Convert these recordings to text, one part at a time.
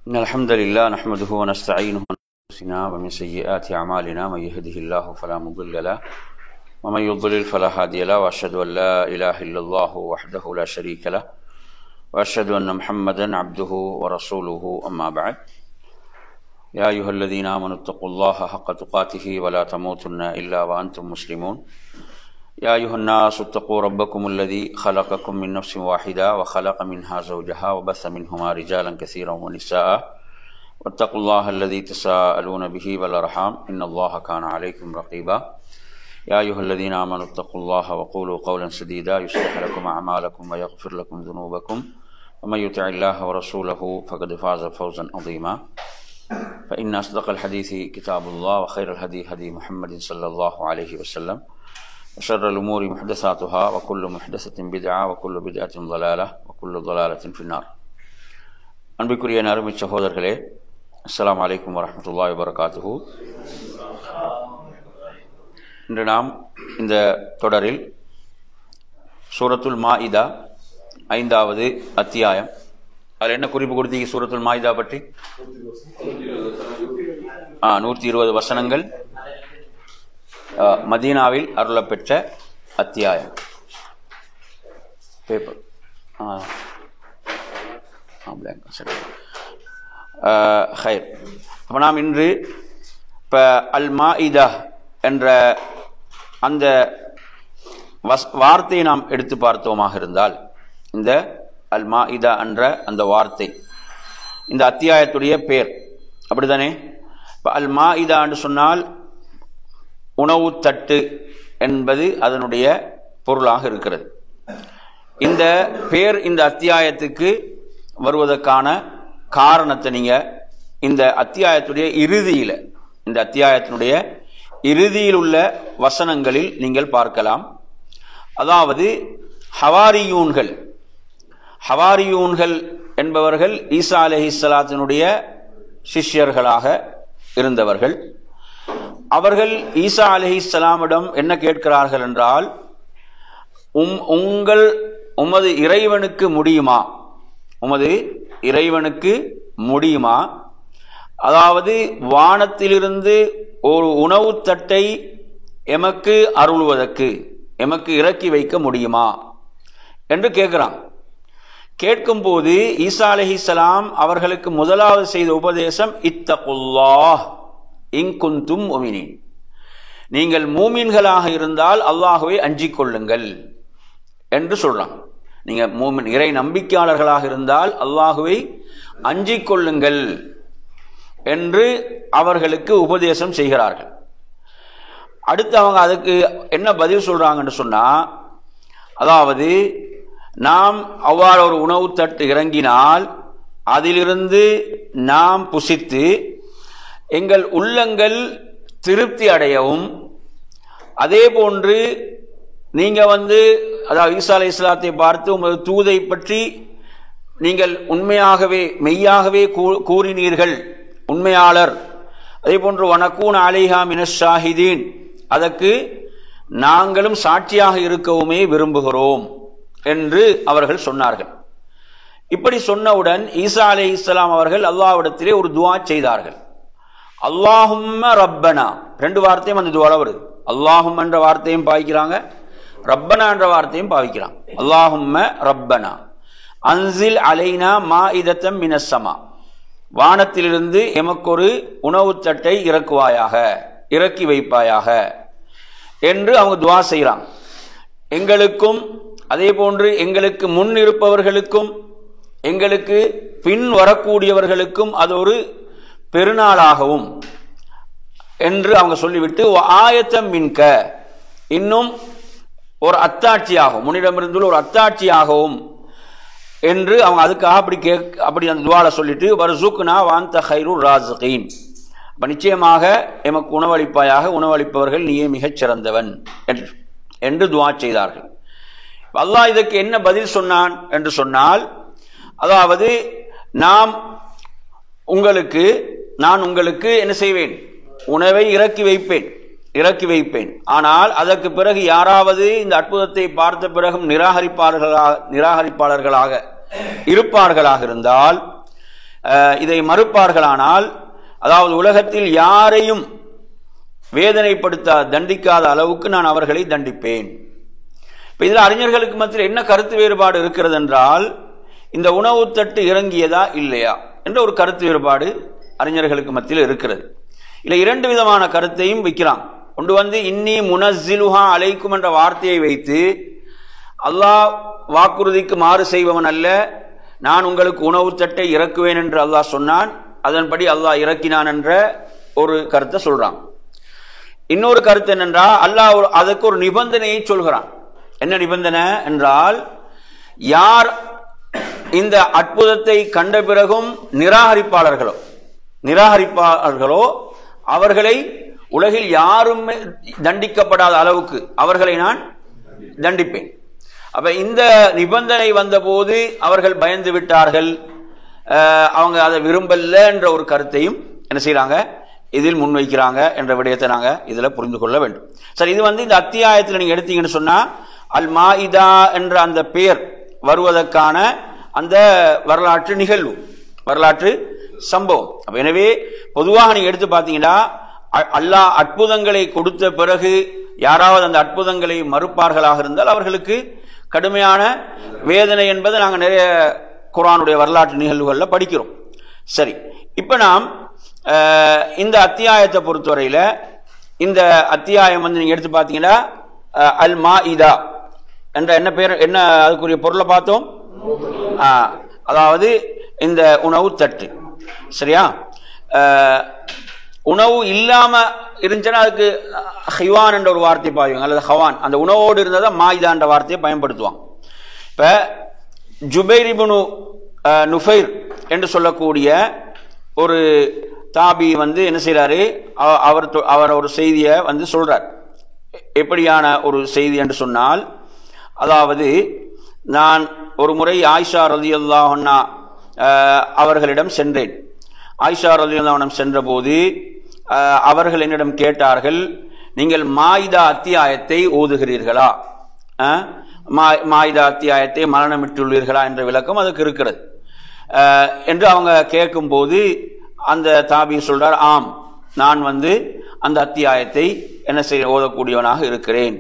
إن الحمد لله نحمده ونستعينه ونستغفره ومن سيئات أعمالنا من يهده الله فلا مضل له ومن يضلل فلا هادي له وأشهد أن لا إله إلا الله وحده لا شريك له وأشهد أن محمدا عبده ورسوله أما بعد يا أيها الذين آمنوا اتقوا الله حق تقاته ولا تموتن إلا وأنتم مسلمون يا أيها الناس اتقوا ربكم الذي خلقكم من نفس واحدة وخلق منها زوجها وبث منهما رجالا كثيرا ونساء واتقوا الله الذي تساءلون به والأرحام إن الله كان عليكم رقيبا يا أيها الذين آمنوا اتقوا الله وقولوا قولا سديدا يصلح لكم أعمالكم ويغفر لكم ذنوبكم ومن يطع الله ورسوله فقد فاز فوزا عظيما فإن أصدق الحديث كتاب الله وخير الهدي هدي محمد صلى الله عليه وسلم وشر الأمور محدثاتها وكل محدثة بدعة وكل بدعة ضلالة وكل ضلالة في النار. அன்பிற்குரிய அருமை சகோதரர்களே, அஸ்ஸலாமு அலைக்கும் வரஹ்மத்துல்லாஹி வபரகாத்துஹு. இன்று நாம் இந்த தொடரில் சூரத்துல் மாஇதா 5வது அத்தியாயம், அதில் என்ன குறிப்பு கொடுத்தீங்க சூரத்துல் மாஇதா பற்றி? 120 வசனங்கள், மதீனாவில் அருளப்பெற்ற அத்தியாயம். பேப்பர் ஹைர். அப்போ நாம் இன்று இப்போ அல் மாஇதா என்ற அந்த வார்த்தையை நாம் எடுத்து பார்த்தோமாக இருந்தால், இந்த அல் மாஇதா என்ற அந்த வார்த்தை இந்த அத்தியாயத்துடைய பேர், அப்படித்தானே? இப்போ அல் மாஇதா என்று சொன்னால் உணவு தட்டு என்பது அதனுடைய பொருளாக இருக்கிறது. இந்த பேர் இந்த அத்தியாயத்துக்கு வருவதற்கான காரணத்தை நீங்கள் இந்த அத்தியாயத்துடைய இறுதியில், இந்த அத்தியாயத்தினுடைய இறுதியில் உள்ள வசனங்களில் நீங்கள் பார்க்கலாம். அதாவது ஹவாரியூன்கள் என்பவர்கள் ஈசா அலைஹிஸ்ஸலாத்தினுடைய சிஷ்யர்களாக இருந்தவர்கள். அவர்கள் ஈசா அலைஹிஸ்ஸலாமிடம் என்ன கேட்கிறார்கள் என்றால், உமது இறைவனுக்கு முடியுமா, உமது இறைவனுக்கு முடியுமா, அதாவது வானத்திலிருந்து ஒரு உணவு தட்டை எமக்கு அருள்வதற்கு, எமக்கு இறக்கி வைக்க முடியுமா என்று கேட்கிறான். கேட்கும்போது ஈசா அலைஹிஸ்ஸலாம் அவர்களுக்கு முதலாவது செய்த உபதேசம் இத்தகுல்லாஹ் இன் குந்தும் முஃமினீன், நீங்கள் மூமின்களாக இருந்தால் அல்லாஹ்வை அஞ்சிக் கொள்ளுங்கள் என்று சொல்றான். நீங்க மூமின் இறை நம்பிக்கையாளர்களாக இருந்தால் அல்லாஹ்வை அஞ்சிக் கொள்ளுங்கள் என்று அவர்களுக்கு உபதேசம் செய்கிறார்கள். அடுத்து அவங்க அதுக்கு என்ன பதில் சொல்றாங்கன்னு சொன்னா, அதாவது நாம் அவ்வாறு ஒரு உணவு தட்டு இறங்கினால் அதிலிருந்து நாம் புசித்து எங்கள் உள்ளங்கள் திருப்தி அடையவும், அதே போன்று நீங்க அதாவது ஈசா அலைஹிஸ்ஸலாத்தை பார்த்து உமது தூதை பற்றி நீங்கள் உண்மையாகவே மெய்யாகவே கூறினீர்கள், உண்மையாளர், அதே போன்று வனக்கூன் அலைஹா மினஷ் ஷாஹிதீன், அதற்கு நாங்களும் சாட்சியாக இருக்கவுமே விரும்புகிறோம் என்று அவர்கள் சொன்னார்கள். இப்படி சொன்னவுடன் ஈசா அலைஹிஸ்ஸலாம் அவர்கள் அல்லாஹ்விடத்திலே ஒரு துஆ செய்தார்கள். அல்லாஹும்ம ரப்பனா, ரெண்டு வார்த்தையும் அந்த துஆல வருது. அல்லாஹும் என்ற வார்த்தையும் பாவிக்கிறாங்க, ரப்பனா என்ற வார்த்தையும் பாவிக்கிறாங்க. அல்லாஹும்ம ரப்பனா அன்சில் அலைனா மாஇதத்தம் மினஸ் ஸமா, வானத்திலிருந்து எமக்கொரு உணவு தட்டை இறக்குவாயாக, இறக்கி வைப்பாயாக என்று அவங்க துஆ செய்கிறாங்க. எங்களுக்கும் அதே போன்று எங்களுக்கு முன் இருப்பவர்களுக்கும் எங்களுக்கு பின் வரக்கூடியவர்களுக்கும் அது ஒரு பெருநாளாகவும் என்று அவங்க சொல்லிவிட்டு ஆயத்தம் மின்க, இன்னும் ஒரு அத்தாட்சியாகவும், முன்னிடமிருந்துள்ள ஒரு அத்தாட்சியாகவும் என்று அவங்க அதுக்காக அப்படி அந்த துஆல சொல்லிட்டு வர்சுக்னா வாந்த கைருர் ராஸிகீன், நிச்சயமாக எமக்கு உணவளிப்பாயாக, உணவளிப்பவர்கள் நீயே மிகச் சிறந்தவன் என்று துஆ செய்தார்கள். அல்லாஹ் இதற்கு என்ன பதில் சொன்னான் என்று சொன்னால், அதாவது நான் உங்களுக்கு என்ன செய்வேன், உணவை இறக்கி வைப்பேன். ஆனால் அதற்கு பிறகு யாராவது இந்த அற்புதத்தை பார்த்த பிறகும் நிராகரிப்பாளர்களாக இருப்பார்களாக இருந்தால் இதை மறுப்பார்களானால், அதாவது உலகத்தில் யாரையும் வேதனைப்படுத்த தண்டிக்காத அளவுக்கு நான் அவர்களை தண்டிப்பேன். இப்ப இதில் அறிஞர்களுக்கு மத்தியில் என்ன கருத்து வேறுபாடு இருக்கிறது என்றால், இந்த உணவு தட்டு இறங்கியதா இல்லையா என்ற ஒரு கருத்து வேறுபாடு அறிஞர்களுக்கு மத்தியில் இருக்கிறது. இல்லை, இரண்டு விதமான கருத்தையும் வைக்கிறான். ஒன்று இன்னி முனஸ்ஸிலுஹா அலைக்கும் என்ற வார்த்தையை வைத்து அல்லாஹ் வாக்குறுதிக்கு மாறு செய்பவன் அல்ல, நான் உங்களுக்கு உணவு தட்டை இறக்குவேன் என்று அல்லாஹ் சொன்னான், அதன்படி அல்லாஹ் இறக்கினான் என்ற ஒரு கருத்தை சொல்றான். இன்னொரு கருத்து என்னென்றால், அல்லாஹ் அதற்கு ஒரு நிபந்தனையை சொல்கிறான். என்ன நிபந்தனை என்றால், யார் இந்த அற்புதத்தை கண்ட பிறகும் நிராகரிப்பாளர்களோ அவர்களை உலகில் யாரும் தண்டிக்கப்படாத அளவுக்கு அவர்களை நான் தண்டிப்பேன். அப்ப இந்த நிபந்தனை வந்த போது அவர்கள் பயந்து விட்டார்கள், அவங்க அதை விரும்பல என்ற ஒரு கருத்தையும் என்ன செய்யறாங்க, இதில் முன்வைக்கிறாங்க என்ற விடயத்தை நாங்க இதுல புரிந்து கொள்ள வேண்டும். சரி, இது இந்த அத்தியாயத்தில் நீங்க எடுத்தீங்கன்னு சொன்னா அல் மாஇதா என்ற அந்த பெயர் வருவதற்கான அந்த வரலாற்று நிகழ்வு, வரலாற்று சம்பவம். எனவே பொதுவாக நீங்க எடுத்து பார்த்தீங்கன்னா, அல்லாஹ் அற்புதங்களை கொடுத்த பிறகு யாராவது அந்த அற்புதங்களை மறுப்பார்களாக இருந்தால் அவர்களுக்கு கடுமையான வேதனை என்பதை நாங்கள் நிறைய குர்ஆனுடைய வரலாற்று நிகழ்வுகளில் படிக்கிறோம். சரி, இப்ப நாம் இந்த அத்தியாயத்தை பொறுத்தவரையில, இந்த அத்தியாயம் நீங்க எடுத்து பார்த்தீங்கன்னா அல் மாஇதா என்ற என்ன பேர், என்ன அதுக்குரிய பொருளை பார்த்தோம், அதாவது இந்த உணவு தட்டு. சரியா, உணவு இல்லாம இருந்துச்சுன்னா அதுக்கு ஹிவான் என்ற ஒரு வார்த்தையை பாய்வாங்க, அல்லது ஹவான், அந்த உணவோடு இருந்ததா மாயிதா என்ற வார்த்தையை பயன்படுத்துவாங்க. இப்ப ஜுபைர் இப்னு நுஃபைர் என்று சொல்லக்கூடிய ஒரு தாபி என்ன செய்யறாரு, அவர் ஒரு செய்தியை சொல்றார். எப்படியான ஒரு செய்தி என்று சொன்னால், அதாவது நான் ஒரு முறை ஆயிஷா ரலியல்லாஹு அன்ஹா அவர்களிடம் சென்றேன். ஆயிஷா ரலியல்லாஹு அன்ஹா சென்ற போது அவர்கள் என்னிடம் கேட்டார்கள், நீங்கள் மாயிதா அத்தியாயத்தை ஓதுகிறீர்களா, மாயிதா அத்தியாயத்தை மரணமிட்டுள்ளீர்களா என்ற விளக்கம் அதுக்கு இருக்கிறது என்று அவங்க கேட்கும் போது அந்த தாபி சொல்றார், ஆம், நான் அந்த அத்தியாயத்தை என்ன செய்ய ஓதக்கூடியவனாக இருக்கிறேன்.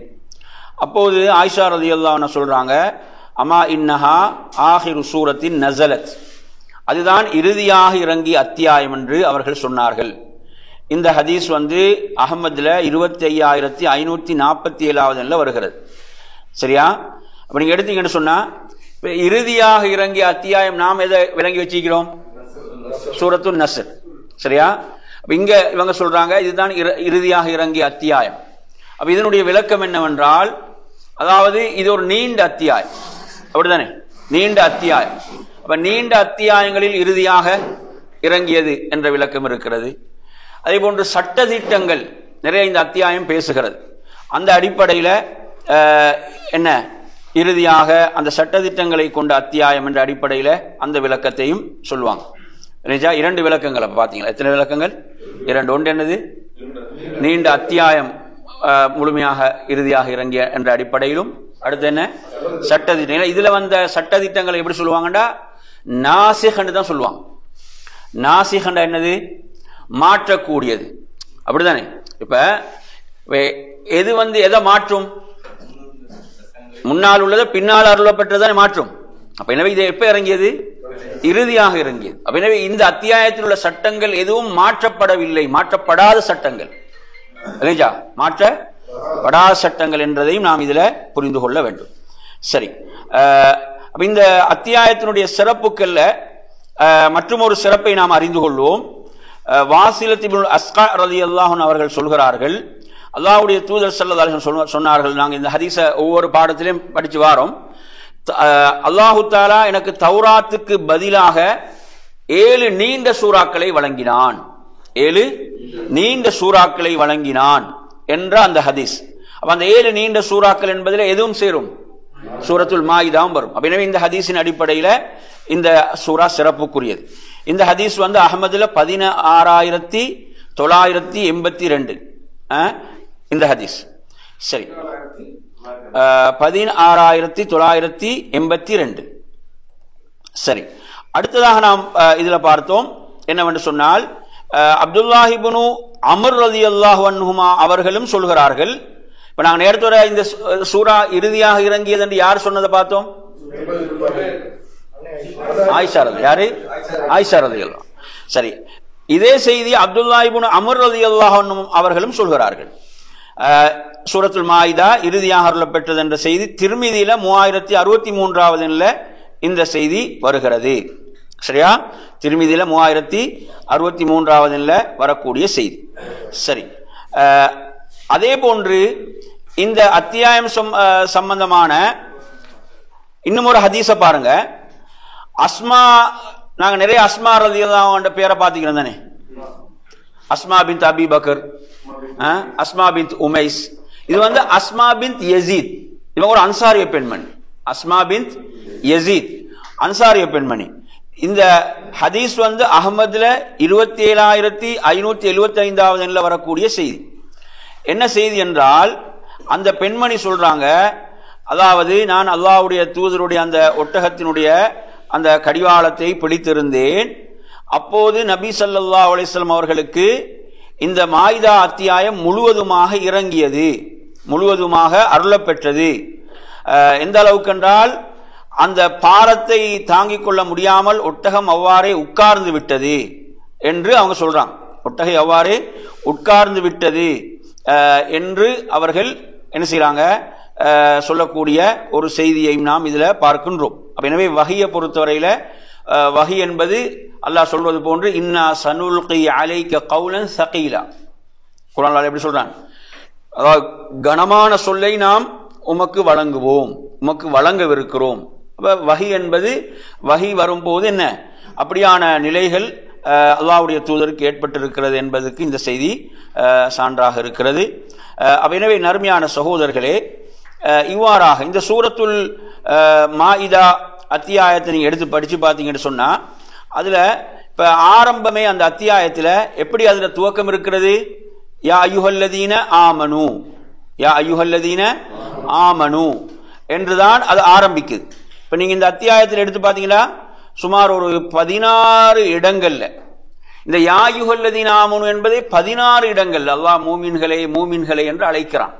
அப்போது ஆயிஷா ரலியல்லாஹு அன்ஹா சொல்றாங்க, அமா இன்னஹா ஆஹிரு சூரத்தின் நஸலத், அதுதான் இறுதியாக இறங்கிய அத்தியாயம் என்று அவர்கள் சொன்னார்கள். இந்த ஹதீஸ் அஹ்மதுல 25,547 வருகிறது. சரியா, அப்ப நீங்க எடுத்தீங்கன்னு சொன்னா இறுதியாக இறங்கிய அத்தியாயம் நாம் எதை விளங்கி வச்சுக்கிறோம், சூரத்துன் நஸ்ர். சரியா, இங்க இவங்க சொல்றாங்க இதுதான் இறுதியாக இறங்கிய அத்தியாயம். அப்ப இதனுடைய விளக்கம் என்னவென்றால், அதாவது இது ஒரு நீண்ட அத்தியாயம், அப்படித்தானே, நீண்ட அத்தியாயம். அப்ப நீண்ட அத்தியாயங்களில் இறுதியாக இறங்கியது என்ற விளக்கம் இருக்கிறது. அதே போன்று சட்ட திட்டங்கள் நிறைய இந்த அத்தியாயம் பேசுகிறது. அந்த அடிப்படையில் என்ன இறுதியாக அந்த சட்ட திட்டங்களை கொண்ட அத்தியாயம் என்ற அடிப்படையில் அந்த விளக்கத்தையும் சொல்லுவாங்க. இரண்டு விளக்கங்கள் பார்த்தீங்களா, எத்தனை விளக்கங்கள், இரண்டு. ஒன்று என்னது, நீண்ட அத்தியாயம் முழுமையாக இறுதியாக இறங்கிய என்ற அடிப்படையிலும், அடுத்து என்ன சட்ட திட்டம். இதுல சட்ட திட்டங்களை எப்படி சொல்லுவாங்கடா, நாசிகண்டு தான் சொல்லுவாங்க. நாசிகண்டா என்னது, மாற்றக்கூடியது, அப்படித்தானே. இப்ப எது எதை மாற்றும், முன்னால் உள்ளதை பின்னால் அருளப்பட்டதானே மாற்றும். அப்ப எனவே இது எப்ப இறங்கியது, இறுதியாக இறங்கியது. அப்ப எனவே இந்த அத்தியாயத்தில் உள்ள சட்டங்கள் எதுவும் மாற்றப்படவில்லை, மாற்றப்படாத சட்டங்கள், மாற்றப்படாத சட்டங்கள் என்றதையும் நாம் இதுல புரிந்து கொள்ள வேண்டும். சரி, இந்த அத்தியாயத்தினுடைய சிறப்புக்கள்ல மற்றும் ஒரு சிறப்பை நாம் அறிந்து கொள்வோம். வாசிலத் இப்னு அஸ்கா ரலியல்லாஹு அன்ஹு அவர்கள் சொல்கிறார்கள், அல்லாஹ்வுடைய தூதர் ஸல்லல்லாஹு அலைஹி வஸல்லம் சொன்னார்கள், நாங்கள் இந்த ஹதீஸை ஒவ்வொரு பாடத்திலையும் படிச்சு வாரோம், அல்லாஹு தஆலா எனக்கு தௌராத்துக்கு பதிலாக 7 நீண்ட சூறாக்களை வழங்கினான், 7 நீண்ட சூறாக்களை வழங்கினான் என்ற அந்த ஹதீஸ். அப்ப அந்த 7 நீண்ட சூறாக்கள் என்பதில் எதுவும் சேரும், சூரத்துல் மாயிதாவும் வரும். எனவே இந்த ஹதீஸின் அடிப்படையில் இந்த சூரா சிறப்புக்குரியது. இந்த ஹதீஸ் அஹ்மதுல 16,982 இந்த ஹதீஸ். சரி, 16,982. சரி, அடுத்ததாக நாம் இதுல பார்த்தோம் என்னவென்று சொன்னால், அப்துல்லாஹ் இப்னு அம்ர் ரலியல்லாஹு அன்ஹுமா அவர்களும் சொல்கிறார்கள். இப்ப நாங்கள் நேரத்தோட இந்த சூரா இறுதியாக இறங்கியது என்று யார் சொன்னதை பார்த்தோம்? ஆயிஷா ரலியல்லாஹு. யாரு? ஆயிஷா ரலியல்லாஹு. சரி, இதே செய்தி அப்துல்லாஹ் இப்னு அம்ர் ரலியல்லாஹு அன்ஹு அவர்களும் சொல்கிறார்கள். சூரத்துல் மாயிதா இறுதியாக அருளப்பெற்றது என்ற செய்தி திர்மிதியில 3063வது இந்த செய்தி வருகிறது. சரியா? திர்மிதியில 3063வது வரக்கூடிய செய்தி. சரி, அதே போன்று இந்த அத்தியாயம் சம்பந்தமான இன்னும் ஒரு ஹதீஸ பாருங்க. அஸ்மா, நாங்க நிறைய அஸ்மா ரலியல்லாஹு அன்ஹா பேரை பார்த்துக்கிறோம் தானே. அஸ்மா பின்த் அபி பக்கர், அஸ்மா பின்த் உமைஸ். இது அஸ்மா பின்த் யசீத். இவங்க ஒரு அன்சாரிய பெண்மணி. அஸ்மா பின்த் யசீத் அன்சாரிய பெண்மணி. இந்த ஹதீஸ் அஹ்மதுல 27575வது வரக்கூடிய செய்தி. என்ன செய்தி என்றால், அந்த பெண்மணி சொல்றாங்க, அதாவது நான் அல்லாஹ்வுடைய தூதருடைய அந்த ஒட்டகத்தினுடைய அந்த கடிவாளத்தை பிடித்திருந்தேன். அப்போது நபி ஸல்லல்லாஹு அலைஹி வஸல்லம் அவர்களுக்கு இந்த மாயிதா அத்தியாயம் முழுவதுமாக இறங்கியது, முழுவதுமாக அருளப்பெற்றது. எந்த அளவுக்கு என்றால், அந்த பாரத்தை தாங்கிக் கொள்ள முடியாமல் ஒட்டகம் அவ்வாறே உட்கார்ந்து விட்டது என்று அவங்க சொல்றாங்க. ஒட்டகை அவ்வாறே உட்கார்ந்து விட்டது என்று அவர்கள் என்ன செய்யறாங்க, சொல்லக்கூடிய ஒரு செய்தியையும் நாம் இதுல பார்க்கின்றோம். எனவே வஹியை பொறுத்தவரையில வஹி என்பது அல்லாஹ் சொல்வது போன்று இன்னா சனுல்கி அலைக கௌலன் ஸகீலா. குர்ஆன்ல எப்படி சொல்றான்? அதாவது கனமான சொல்லை நாம் உமக்கு வழங்குவோம், உமக்கு வழங்கவிருக்கிறோம். வஹி என்பது வஹி வரும்போது என்ன அப்படியான நிலைகள் அல்லாஹ்வுடைய தூதருக்கு ஏற்பட்டிருக்கிறது என்பதற்கு இந்த செய்தி சான்றாக இருக்கிறது. எனவே நறுமையான சகோதரர்களே, இவ்வாறாக இந்த சூரத்துல் மாயிதா அத்தியாயத்தை நீங்க எடுத்து படிச்சு பார்த்தீங்கன்னு சொன்னா, அதுல இப்ப ஆரம்பமே அந்த அத்தியாயத்துல எப்படி அதுல துவக்கம் இருக்கிறது? யா அய்யுஹல்லதீன ஆமனு, யா அய்யுஹல்லதீன ஆமனு என்றுதான் அது ஆரம்பிக்குது. இப்ப நீங்க இந்த அத்தியாயத்தில் எடுத்து பாத்தீங்களா, சுமார் ஒரு 16 இடங்கள்ல இந்த யா அய்யுஹல்லதீன ஆமனு என்பதை 16 இடங்கள் அல்லாஹ் மூமின்களே மூமின்களே என்று அழைக்கிறான்.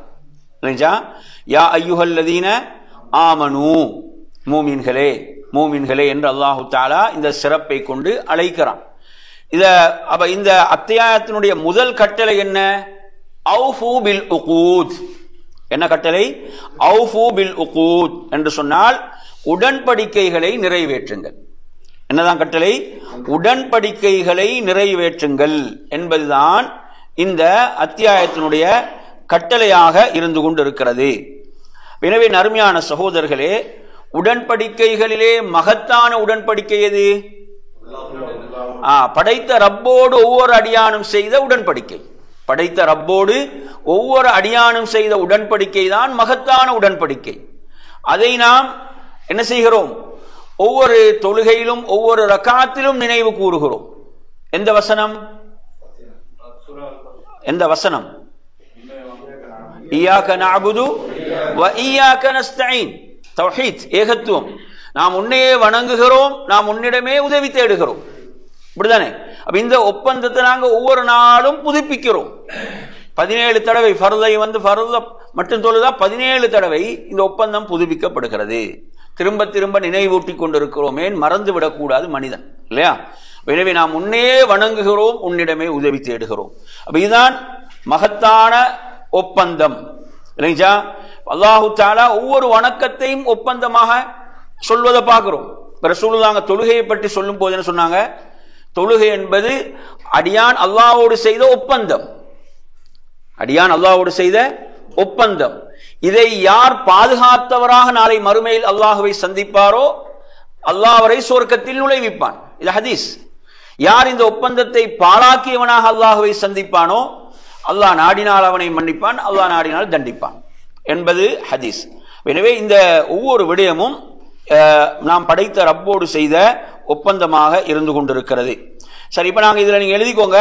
யா அய்யுஹல்லதீன ஆமனு, மூமின்களே மூமின்களே என்று அல்லாஹு தஆலா இந்த சிறப்பை கொண்டு அழைக்கிறான். அப்ப இந்த அத்தியாயத்தினுடைய முதல் கட்டளை என்ன? அவ்ஃபு பில் உகூத். என்ன கட்டளை? அவ்ஃபு பில் உகூத் என்று சொன்னால் உடன்படிக்கைகளை நிறைவேற்றுங்கள். என்னதான் கட்டளை? உடன்படிக்கைகளை நிறைவேற்றுங்கள் என்பதுதான் இந்த அத்தியாயத்தினுடைய கட்டளையாக இருந்து கொண்டிருக்கிறது. எனவே நறுமையான சகோதரர்களே, உடன்படிக்கைகளிலே மகத்தான உடன்படிக்கை எது? படைத்த ரப்போடு ஒவ்வொரு அடியானும் செய்த உடன்படிக்கை. படைத்த ரப்போடு ஒவ்வொரு அடியானும் செய்த உடன்படிக்கை தான் மகத்தான உடன்படிக்கை. அதை நாம் என்ன செய்கிறோம்? ஒவ்வொரு தொழுகையிலும் ஒவ்வொரு ரக்காத்திலும் நினைவு கூறுகிறோம். எந்த வசனம்? எந்த வசனம்? இய்யாக நஅபுது வ இய்யாக நஸ்தஈன். தௌஹீத், ஏகத்துவம். நாம் உன்னையே வணங்குகிறோம், நாம் உன்னிடமே உதவி தேடுகிறோம். இப்படிதானே? அப்ப இந்த ஒப்பந்தத்தை நாங்க ஒவ்வொரு நாளும் புதுப்பிக்கிறோம். 17 தடவை ஃபர்தை ஃபர்த மட்டும் தொழுதா 17 தடவை இந்த ஒப்பந்தம் புதுப்பிக்கப்படுகிறது. திரும்ப திரும்ப நினைவூட்டி கொண்டிருக்கிறோம். ஏன் மறந்து விடக்கூடாது மனிதன், இல்லையா? எனவே நாம் உன்னே வணங்குகிறோம், உன்னிடமே உதவி தேடுகிறோம். அப்ப இதுதான் மகத்தான ஒப்பந்தம், இல்லைங்களா? அல்லாஹு தஆலா ஒவ்வொரு வணக்கத்தையும் ஒப்பந்தமாக சொல்வதை பார்க்கிறோம். ரசூலுல்லாஹ் தொழுகையை பற்றி சொல்லும் போது என்ன சொன்னாங்க? தொழுகை என்பது அடியான் அல்லாஹ்வோடு செய்த ஒப்பந்தம். அடியான் அல்லாஹ்வோடு செய்த ஒப்பந்தம். இதை யார் பாதுகாத்தவராக நாளை மறுமையில் அல்லாஹ்வை சந்திப்பாரோ அல்லாஹ் அவரை சொர்க்கத்தில் நுழைவிப்பான். இது ஹதீஸ். யார் இந்த ஒப்பந்தத்தை பாழாக்கியவனாக அல்லாஹ்வை சந்திப்பானோ அல்லாஹ் நாடினால் அவனை மன்னிப்பான், அல்லாஹ் நாடினால் தண்டிப்பான் என்பது ஹதீஸ். எனவே இந்த ஒவ்வொரு விடயமும் நாம் படைத்த ரப்போடு செய்த ஒப்பந்தமாக இருந்து கொண்டிருக்கிறது. சரி, இப்ப நாங்க இதுல நீங்க எழுதிக்கோங்க,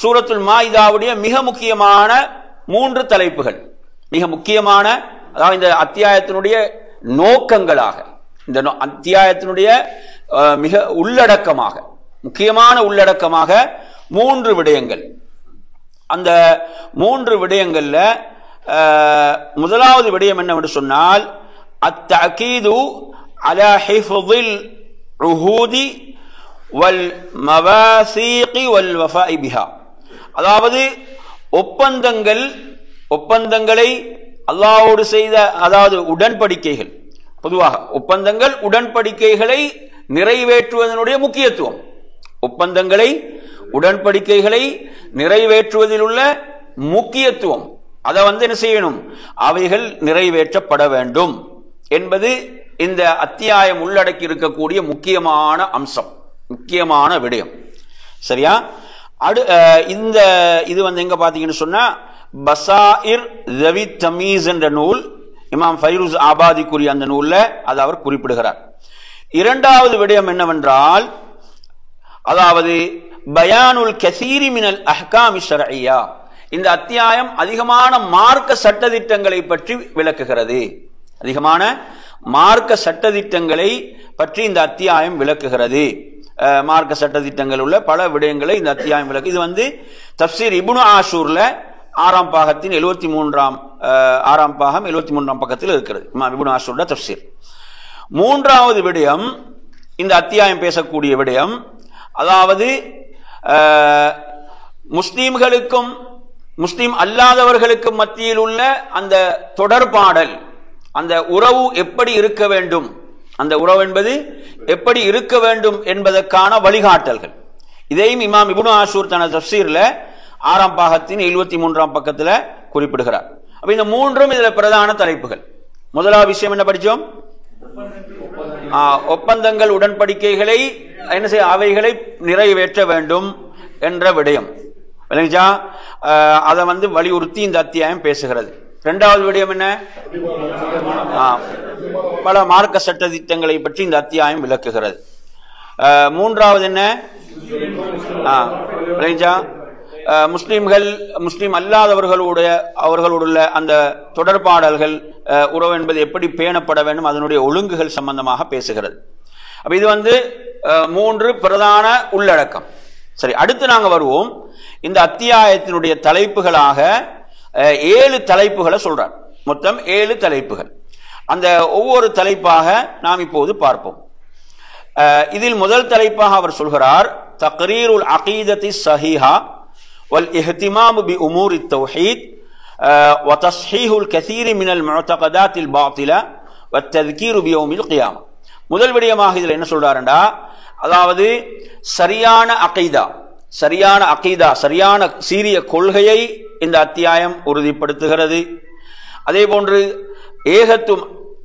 சூரத்துல் மாயிதாவுடைய மிக முக்கியமான 3 தலைப்புகள், மிக முக்கியமான, அதாவது இந்த அத்தியாயத்தினுடைய நோக்கங்களாக, இந்த அத்தியாயத்தினுடைய மிக உள்ளடக்கமாக முக்கியமான உள்ளடக்கமாக 3 விடயங்கள். அந்த 3 விடயங்கள்ல முதலாவது விடயம் என்னவென்று சொன்னால் அத்தஅகீது அலா ஹிஃப்தில் உஹூதி வல் மவாசீகி வல் வஃபாஇ பிஹா. அதாவது ஒப்பந்தங்களை அல்லாஹ்வோடு செய்த அதாவது உடன்படிக்கைகள், பொதுவாக ஒப்பந்தங்கள் உடன்படிக்கைகளை நிறைவேற்றுவதனுடைய முக்கியத்துவம், உடன்படிக்கைகளை நிறைவேற்றுவதில் உள்ள முக்கியத்துவம், அதை என்ன செய்யணும், அவைகள் நிறைவேற்றப்பட வேண்டும் என்பது இந்த அத்தியாயம் உள்ளடக்கி இருக்கக்கூடிய முக்கியமான அம்சம், முக்கியமான விடயம். சரியா? இந்த இது எங்க பாத்தீங்கன்னு சொன்னா பசாயிர் ذوي التمييز என்ற நூல், இமாம் ஃபைரூஸ் ஆபாதிக்குரிய அந்த நூல்ல அதை அவர் குறிப்பிடுகிறார். இரண்டாவது விடயம் என்னவென்றால் அதாவது பயானுல் கஸீரி மினல் அஹ்காமி ஷர்இய்யா. இந்த அத்தியாயம் அதிகமான மார்க்க சட்டதிட்டங்களை பற்றி விளக்குகிறது. அதிகமான மார்க்க சட்டதிட்டங்களை பற்றி இந்த அத்தியாயம் விளக்குகிறது. மார்க்க சட்டதிட்டங்கள் உள்ள பல விடயங்களை இந்த அத்தியாயம் விளக்கு. இது தஃப்சீர் இப்னு ஆஷூர்ல 6ஆம் பாகத்தின் 6ஆம் பாகம் 73ஆம் பக்கத்தில் இருக்கிறது. இமாம் இப்னு ஆஷூர்ல தஃப்சீர். மூன்றாவது விடயம் இந்த அத்தியாயம் பேசக்கூடிய விடயம் அதாவது முஸ்லிம்களுக்கும் முஸ்லிம் அல்லாதவர்களுக்கும் மத்தியில் உள்ள அந்த தொடர்பாடல், அந்த உறவு எப்படி இருக்க வேண்டும், அந்த உறவு என்பது எப்படி இருக்க வேண்டும் என்பதற்கான வழிகாட்டல்கள். இதையும் இமாம் இப்னு ஆஷூர் தனது தஃப்சீர்ல 6ஆம் பாகத்தின் 73ஆம் பக்கத்துல குறிப்பிடுகிறார். அப்ப இந்த மூன்றும் இதுல பிரதான தலைப்புகள். முதலாவது விஷயம் என்ன படிச்சோம்? ஒப்பந்தங்கள் உடன்படிக்கைகளை என்ன செய்ய, அவைகளை நிறைவேற்ற வேண்டும் என்ற விடயம் விளங்கிச்சா? அதை வலியுறுத்தி இந்த அத்தியாயம் பேசுகிறது. இரண்டாவது விடயம் என்ன? பல மார்க்க சட்ட திட்டங்களை பற்றி இந்த அத்தியாயம் விளக்குகிறது. மூன்றாவது என்ன? முஸ்லிம் அல்லாதவர்களுடைய அந்த தொடர்பாடல்கள், உறவு என்பது எப்படி பேணப்பட வேண்டும், அதனுடைய ஒழுங்குகள் சம்பந்தமாக பேசுகிறது. அப்ப இது 3 பிரதான உள்ளடக்கம். சரி, அடுத்து நாங்க வருவோம். இந்த அத்தியாயத்தினுடைய தலைப்புகளாக 7 தலைப்புகளை சொல்றார். மொத்தம் 7 தலைப்புகள். அந்த ஒவ்வொரு தலைப்பாக நாம் இப்போது பார்ப்போம். இதில் முதல் தலைப்பாக அவர் சொல்கிறார் தக்ரீருல் அகீதத்தி ஸஹீஹா வல் இஹ்திமாமு பி உமூரி தௌஹீத் வ தஸ்ஹீஹுல் கஸீரி மினல் முஅத்தகதாத்தில் பாத்திலா வ தذكீரு பி யௌமில் கியாமா. முதல் விடயமாக இதில் என்ன சொல்றாருண்டா, அதாவது சரியான அகீதா, சரியான சீரிய கொள்கையை இந்த அத்தியாயம் உறுதிப்படுத்துகிறது. அதே போன்று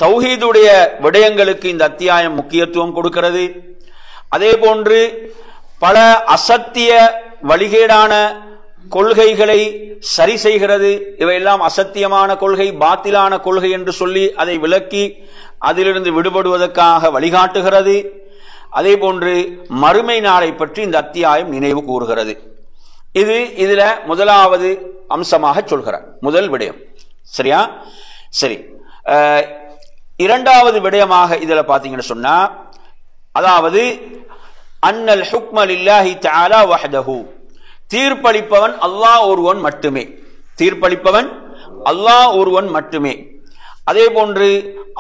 தௌஹீதுடைய விடயங்களுக்கு இந்த அத்தியாயம் முக்கியத்துவம் கொடுக்கிறது. அதே போன்று பல அசத்திய வழிகேடான கொள்கைகளை சரி செய்கிறது. இவையெல்லாம் அசத்தியமான கொள்கை, பாத்திலான கொள்கை என்று சொல்லி அதை விளக்கி அதிலிருந்து விடுபடுவதற்காக வழிகாட்டுகிறது. அதே போன்று மறுமை நாளை பற்றி இந்த அத்தியாயம் நினைவு கூறுகிறது. இதுல முதலாவது அம்சமாக சொல்கிறார், முதல் விடயம். சரியா? சரி, இரண்டாவது விடயமாக இதுல பாத்தீங்கன்னு சொன்னா, அதாவது அன்னல் ஹுக்ம லில்லாஹி தஆலா வஹ்தஹு, தீர்ப்பளிப்பவன் அல்லாஹ் ஒருவன் மட்டுமே. அதே போன்று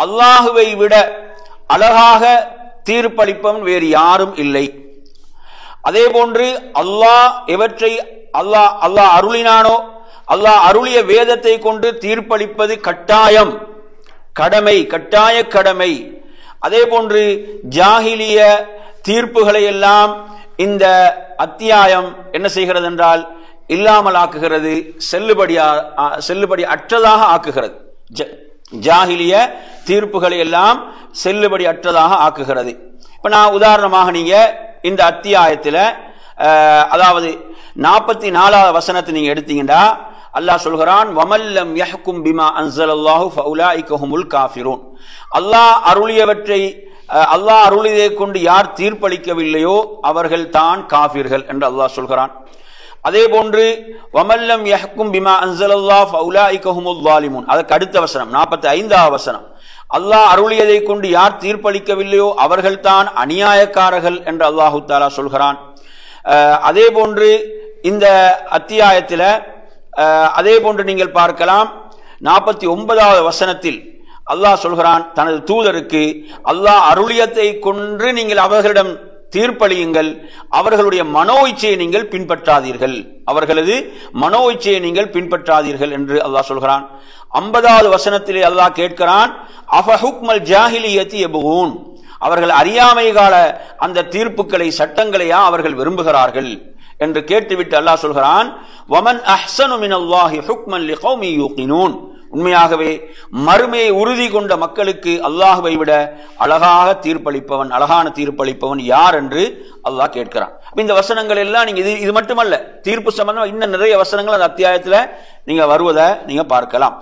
அல்லாஹுவை விட அழகாக தீர்ப்பளிப்பவன் வேறு யாரும் இல்லை. அதே போன்று எவற்றை அல்லாஹ் அருளினானோ, அல்லாஹ் அருளிய வேதத்தை கொண்டு தீர்ப்பளிப்பது கட்டாய கடமை. அதே போன்று ஜாஹிலிய தீர்ப்புகளை எல்லாம் இந்த அத்தியாயம் என்ன செய்கிறது என்றால் இல்லாமல் ஆக்குகிறது, செல்லுபடி அற்றதாக ஆக்குகிறது. ஜாஹிலிய தீர்ப்புகளை எல்லாம் செல்லுபடி அற்றதாக ஆக்குகிறது. இப்ப நான் உதாரணமாக நீங்க இந்த அத்தியாயத்துல அதாவது 44வது வசனத்தை நீங்க எடுத்தீங்கன்னா அல்லாஹ் சொல்கிறான், வமல்லம் யஹ்கும் பிமா அன்ஸலல்லாஹு ஃபஉலாயிக ஹுமுல் காஃபிரூன். அல்லாஹ் அருளியதை கொண்டு யார் தீர்ப்பளிக்கவில்லையோ அவர்கள் தான் காஃபிர்கள் என்று அல்லாஹ் சொல்கிறான். அதே போன்று வமல்லம் யஹ்கும் பிமா அன்ஸலல்லாஹு ஃபஉலாயிக ஹுமுல் ஸாலிமூன். அதற்கு அடுத்த வசனம் 45வது வசனம், அல்லாஹ் அருளியதை கொண்டு யார் தீர்ப்பளிக்கவில்லையோ அவர்கள்தான் அநியாயக்காரர்கள் என்று அல்லாஹு தஆலா சொல்கிறான். அதே போன்று இந்த அத்தியாயத்தில் அதே போன்று நீங்கள் பார்க்கலாம் 49வது வசனத்தில் அல்லாஹ் சொல்கிறான் தனது தூதருக்கு, அல்லாஹ் அருளியத்தை கொண்டு நீங்கள் அவர்களிடம் தீர்ப்பளியுங்கள், அவர்களுடைய மனோ இச்சையை நீங்கள் பின்பற்றாதீர்கள், அவர்களது மனோ இச்சையை நீங்கள் பின்பற்றாதீர்கள் என்று அல்லாஹ் சொல்கிறான். 50வது வசனத்திலே அல்லாஹ் கேட்கிறான், அஃபஹுக்மல் ஜாஹிலியத்தி யபூன், அவர்கள் அறியாமை கால அந்த தீர்ப்புகளை சட்டங்களையா அவர்கள் விரும்புகிறார்கள் என்று கேட்டுவிட்டு அல்லாஹ் சொல்கிறான், வமன் அஹ்ஸனு மினல்லாஹி ஹுக்மன் லிகௌமி யூகினூன், உண்மையாகவே மறுமையை உறுதி கொண்ட மக்களுக்கு அல்லாஹுவை விட அழகாக தீர்ப்பளிப்பவன், அழகான தீர்ப்பளிப்பவன் யார் என்று அல்லாஹ் கேட்கிறான். இந்த வசனங்கள் எல்லாம் நீங்க இது மட்டுமல்ல, தீர்ப்பு சம்பந்தமா இன்னும் நிறைய வசனங்கள் அந்த அத்தியாயத்தில் நீங்க வருவதை நீங்க பார்க்கலாம்.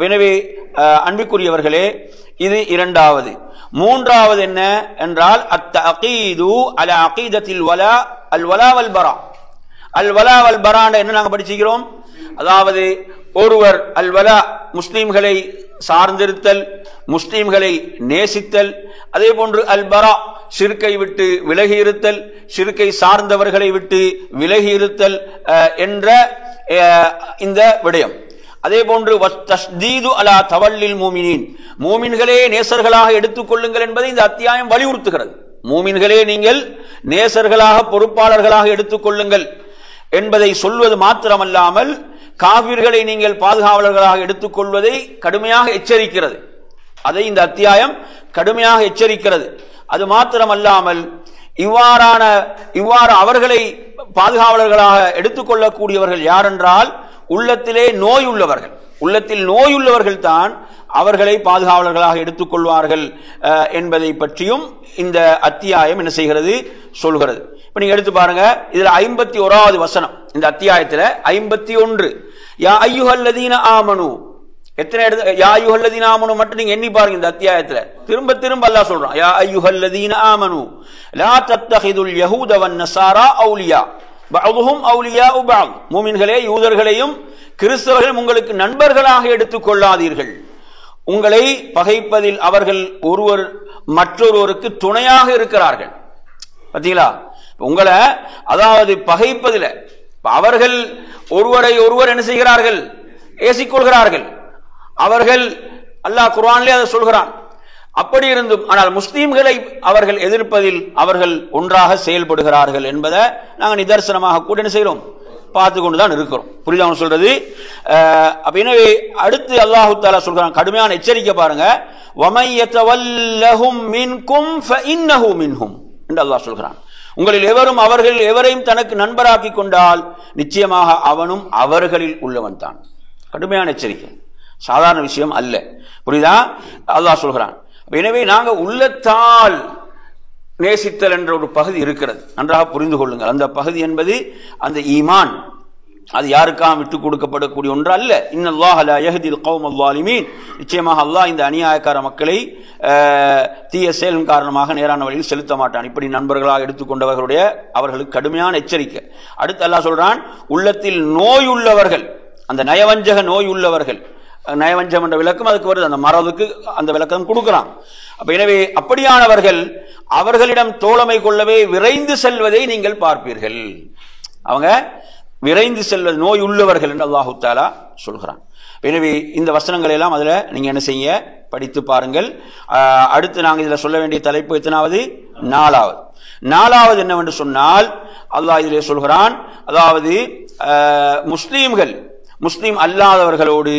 எனவே அன்பிற்குரியவர்களே, இது இரண்டாவது. மூன்றாவது என்ன என்றால் அத்தஅகீது அலா அகீதத்தில் வலா அல் வலா வல் பரா. அல் வலா வல் பரா என்ன நாங்க படிச்சிக்கிறோம், அதாவது ஒருவர் அல் வலா முஸ்லிம்களை சார்ந்திருத்தல், முஸ்லிம்களை நேசித்தல், அதே போன்று அல் பரா ஷிர்கை விட்டு விலகி இருத்தல், ஷிர்கை சார்ந்தவர்களை விட்டு விலகி இருத்தல் என்ற இந்த விடயம். அதே போன்று தஷ்தீது அலா தவல்லில் மூமினீன், மூமின்களே நேசர்களாக எடுத்துக் கொள்ளுங்கள் என்பதை இந்த அத்தியாயம் வலியுறுத்துகிறது. மூமின்களே நீங்கள் நேசர்களாக பொறுப்பாளர்களாக எடுத்துக் கொள்ளுங்கள் என்பதை சொல்வது மாத்திரமல்லாமல் காபிர்களை நீங்கள் பாதுகாவலர்களாக எடுத்துக் கொள்வதை கடுமையாக எச்சரிக்கிறது. அதை இந்த அத்தியாயம் கடுமையாக எச்சரிக்கிறது. அது மாத்திரமல்லாமல் இவ்வாறு அவர்களை பாதுகாவலர்களாக எடுத்துக்கொள்ளக்கூடியவர்கள் யாரென்றால் உள்ளத்திலே நோய் உள்ளவர்கள். உள்ளத்தில் நோய் உள்ளவர்கள் தான் அவர்களை பாதுகாவலர்களாக எடுத்துக்கொள்வார்கள் என்பதை பற்றியும் இந்த அத்தியாயம் என்ன செய்கிறது, சொல்கிறது. இப்ப நீங்க எடுத்து பாருங்க, இதுல 51வது வசனம் இந்த அத்தியாயத்தில் 51, யா அய்யுஹல்லதீன ஆமனு, எத்தனை யா அய்யுஹல்லதீன ஆமனு மட்டும் நீங்க எண்ணி பாருங்க. இந்த அத்தியாயத்தில் திரும்ப திரும்ப அல்லாஹ் சொல்றான், யா அய்யுஹல்லதீன ஆமனு லா தத்தஹிதுல் யஹூத வன் நஸாரா அவுலியா பஅதுஹும் அவுலியாஉ பஅத், மூமின்களே யூதர்களையும் கிறிஸ்தவர்களையும் உங்களுக்கு நண்பர்களாக எடுத்துக் கொள்ளாதீர்கள், உங்களை பகைப்பதில் அவர்கள் ஒருவர் மற்றொருவருக்கு துணையாக இருக்கிறார்கள். பாத்தீங்களா, உங்களை அதாவது பகைப்பதில் அவர்கள் ஒருவரை ஒருவர் என்ன செய்கிறார்கள், ஏசிக்கொள்கிறார்கள். அவர்கள் அல்லாஹ் குர்ஆனிலே அதை சொல்கிறான். அப்படி இருந்தும் ஆனால் முஸ்லீம்களை அவர்கள் எதிர்ப்பதில் அவர்கள் ஒன்றாக செயல்படுகிறார்கள் என்பதை நாங்கள் நிதர்சனமாக கூட என்ன செய்கிறோம், பார்த்து கொண்டுதான் இருக்கிறோம். புரியுதா சொல்றது? எனவே அடுத்து அல்லாஹு தஆலா சொல்றான், கடுமையான எச்சரிக்கை பாருங்க, வமை யதவல்லஹும் மின்கும் ஃபஇன்னஹு மின்ஹும் என்று அல்லாஹ் சொல்கிறான். உங்களில் எவரும் அவர்கள் எவரையும் தனக்கு நண்பராக்கி கொண்டால் நிச்சயமாக அவனும் அவர்களில் உள்ளவன் தான். கடுமையான எச்சரிக்கை, சாதாரண விஷயம் அல்ல. புரியுதா? அல்லாஹ் சொல்கிறான். எனவே நாங்க உள்ளத்தால் நேசித்தல் என்ற ஒரு பகுதி இருக்கிறது, நன்றாக புரிந்து கொள்ளுங்கள். அந்த பகுதி என்பது அந்த ஈமான், அது யாருக்காக விட்டுக் கொடுக்கப்படக்கூடிய ஒன்று அல்ல. இன்னல்லாஹ லா யஹ்தில் கௌமல் ஸாலிமீன், நிச்சயமாக அல்லாஹ் இந்த அநியாயக்கார மக்களை தீய செயலின் காரணமாக நேரான வழியில் செலுத்த மாட்டான். இப்படி நண்பர்களாக எடுத்துக்கொண்டவர்களுடைய அவர்களுக்கு கடுமையான எச்சரிக்கை. அடுத்து அல்லாஹ் சொல்றான், உள்ளத்தில் நோய் உள்ளவர்கள், அந்த நயவஞ்சக நோய் உள்ளவர்கள், நயவஞ்சம் என்ற விளக்கம் அதுக்கு வருது, அந்த மரபுக்கு அந்த விளக்கம் கொடுக்கிறான். அப்ப எனவே அப்படியானவர்கள் அவர்களிடம் தோழமை கொள்ளவே விரைந்து செல்வதை நீங்கள் பார்ப்பீர்கள். அவங்க விரைந்து செல்வது நோய் உள்ளவர்கள் என்று அல்லாஹு தஆலா சொல்கிறான். எனவே இந்த வசனங்களை எல்லாம் அதுல நீங்க என்ன செய்ய, படித்து பாருங்கள். அடுத்து நாங்கள் இதுல சொல்ல வேண்டிய தலைப்பு எத்தனாவது? நாலாவது என்னவென்று சொன்னால் அல்லாஹ் இதிலே சொல்கிறான், அதாவது முஸ்லீம்கள் முஸ்லீம் அல்லாதவர்களோடு,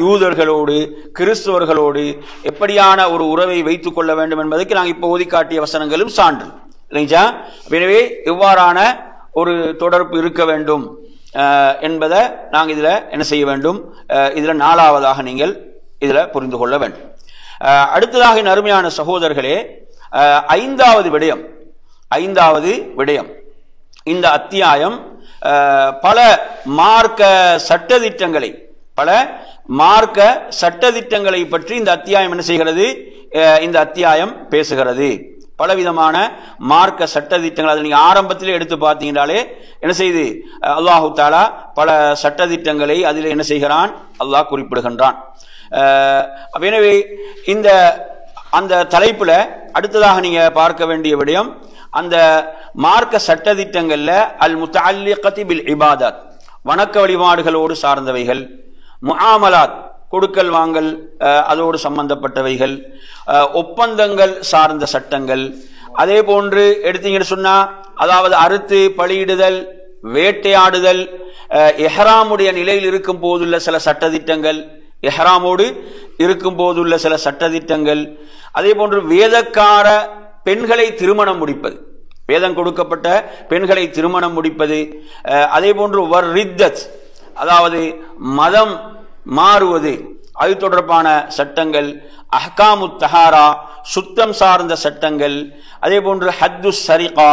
யூதர்களோடு, கிறிஸ்தவர்களோடு எப்படியான ஒரு உறவை வைத்துக் கொள்ள வேண்டும் என்பதற்கு நாங்கள் இப்போ ஓதி காட்டிய வசனங்களும் சான்று இல்லைங்களா? எனவே எவ்வாறான ஒரு தொடர்பு இருக்க வேண்டும் என்பதை நாங்கள் இதில் என்ன செய்ய வேண்டும், இதில் நாலாவதாக நீங்கள் இதில் புரிந்து கொள்ள வேண்டும். அடுத்ததாக அருமையான சகோதரர்களே, ஐந்தாவது விடயம், இந்த அத்தியாயம் பல மார்க்க சட்டதிட்டங்களை பற்றி இந்த அத்தியாயம் என்ன செய்கிறது, இந்த அத்தியாயம் பேசுகிறது. பலவிதமான மார்க்க சட்டதிட்டங்கள். அதை நீங்க ஆரம்பத்திலே எடுத்து பார்த்தீங்கன்னாலே என்ன செய்து அல்லாஹு தாலா பல சட்டதிட்டங்களை அதில் என்ன செய்கிறான், அல்லாஹ் குறிப்பிடுகின்றான். எனவே அந்த தலைப்புல அடுத்ததாக நீங்க பார்க்க வேண்டிய விடயம் அந்த மார்க்க சட்டதிட்டங்கள்ல அல் முத்தஅல்லிகதி பில் இபாதத், வணக்க வழிபாடுகளோடு சார்ந்தவைகள், முஆமலாத் கொடுக்கல் வாங்கல் அதோடு சம்பந்தப்பட்டவைகள், ஒப்பந்தங்கள் சார்ந்த சட்டங்கள், அதே போன்று எடுத்தீங்கன்னு சொன்னா அதாவது அறுத்து பலியிடுதல், வேட்டையாடுதல், இஹ்ராமுடைய நிலையில் இருக்கும் போதுள்ள சில சட்டதிட்டங்கள், இஹ்ராமோடு இருக்கும் போதுள்ள சில சட்டதிட்டங்கள், அதே போன்று வேதக்கார பெண்களை திருமணம் முடிப்பது, வேதம் கொடுக்கப்பட்ட பெண்களை திருமணம் முடிப்பது, அதே போன்று வர்ரித்தத் அதாவது மதம் மாறுவது அது தொடர்பான சட்டங்கள், அஹ்காமு தஹாரா சுத்தம் சார்ந்த சட்டங்கள், அதே போன்று ஹத்து சரிகா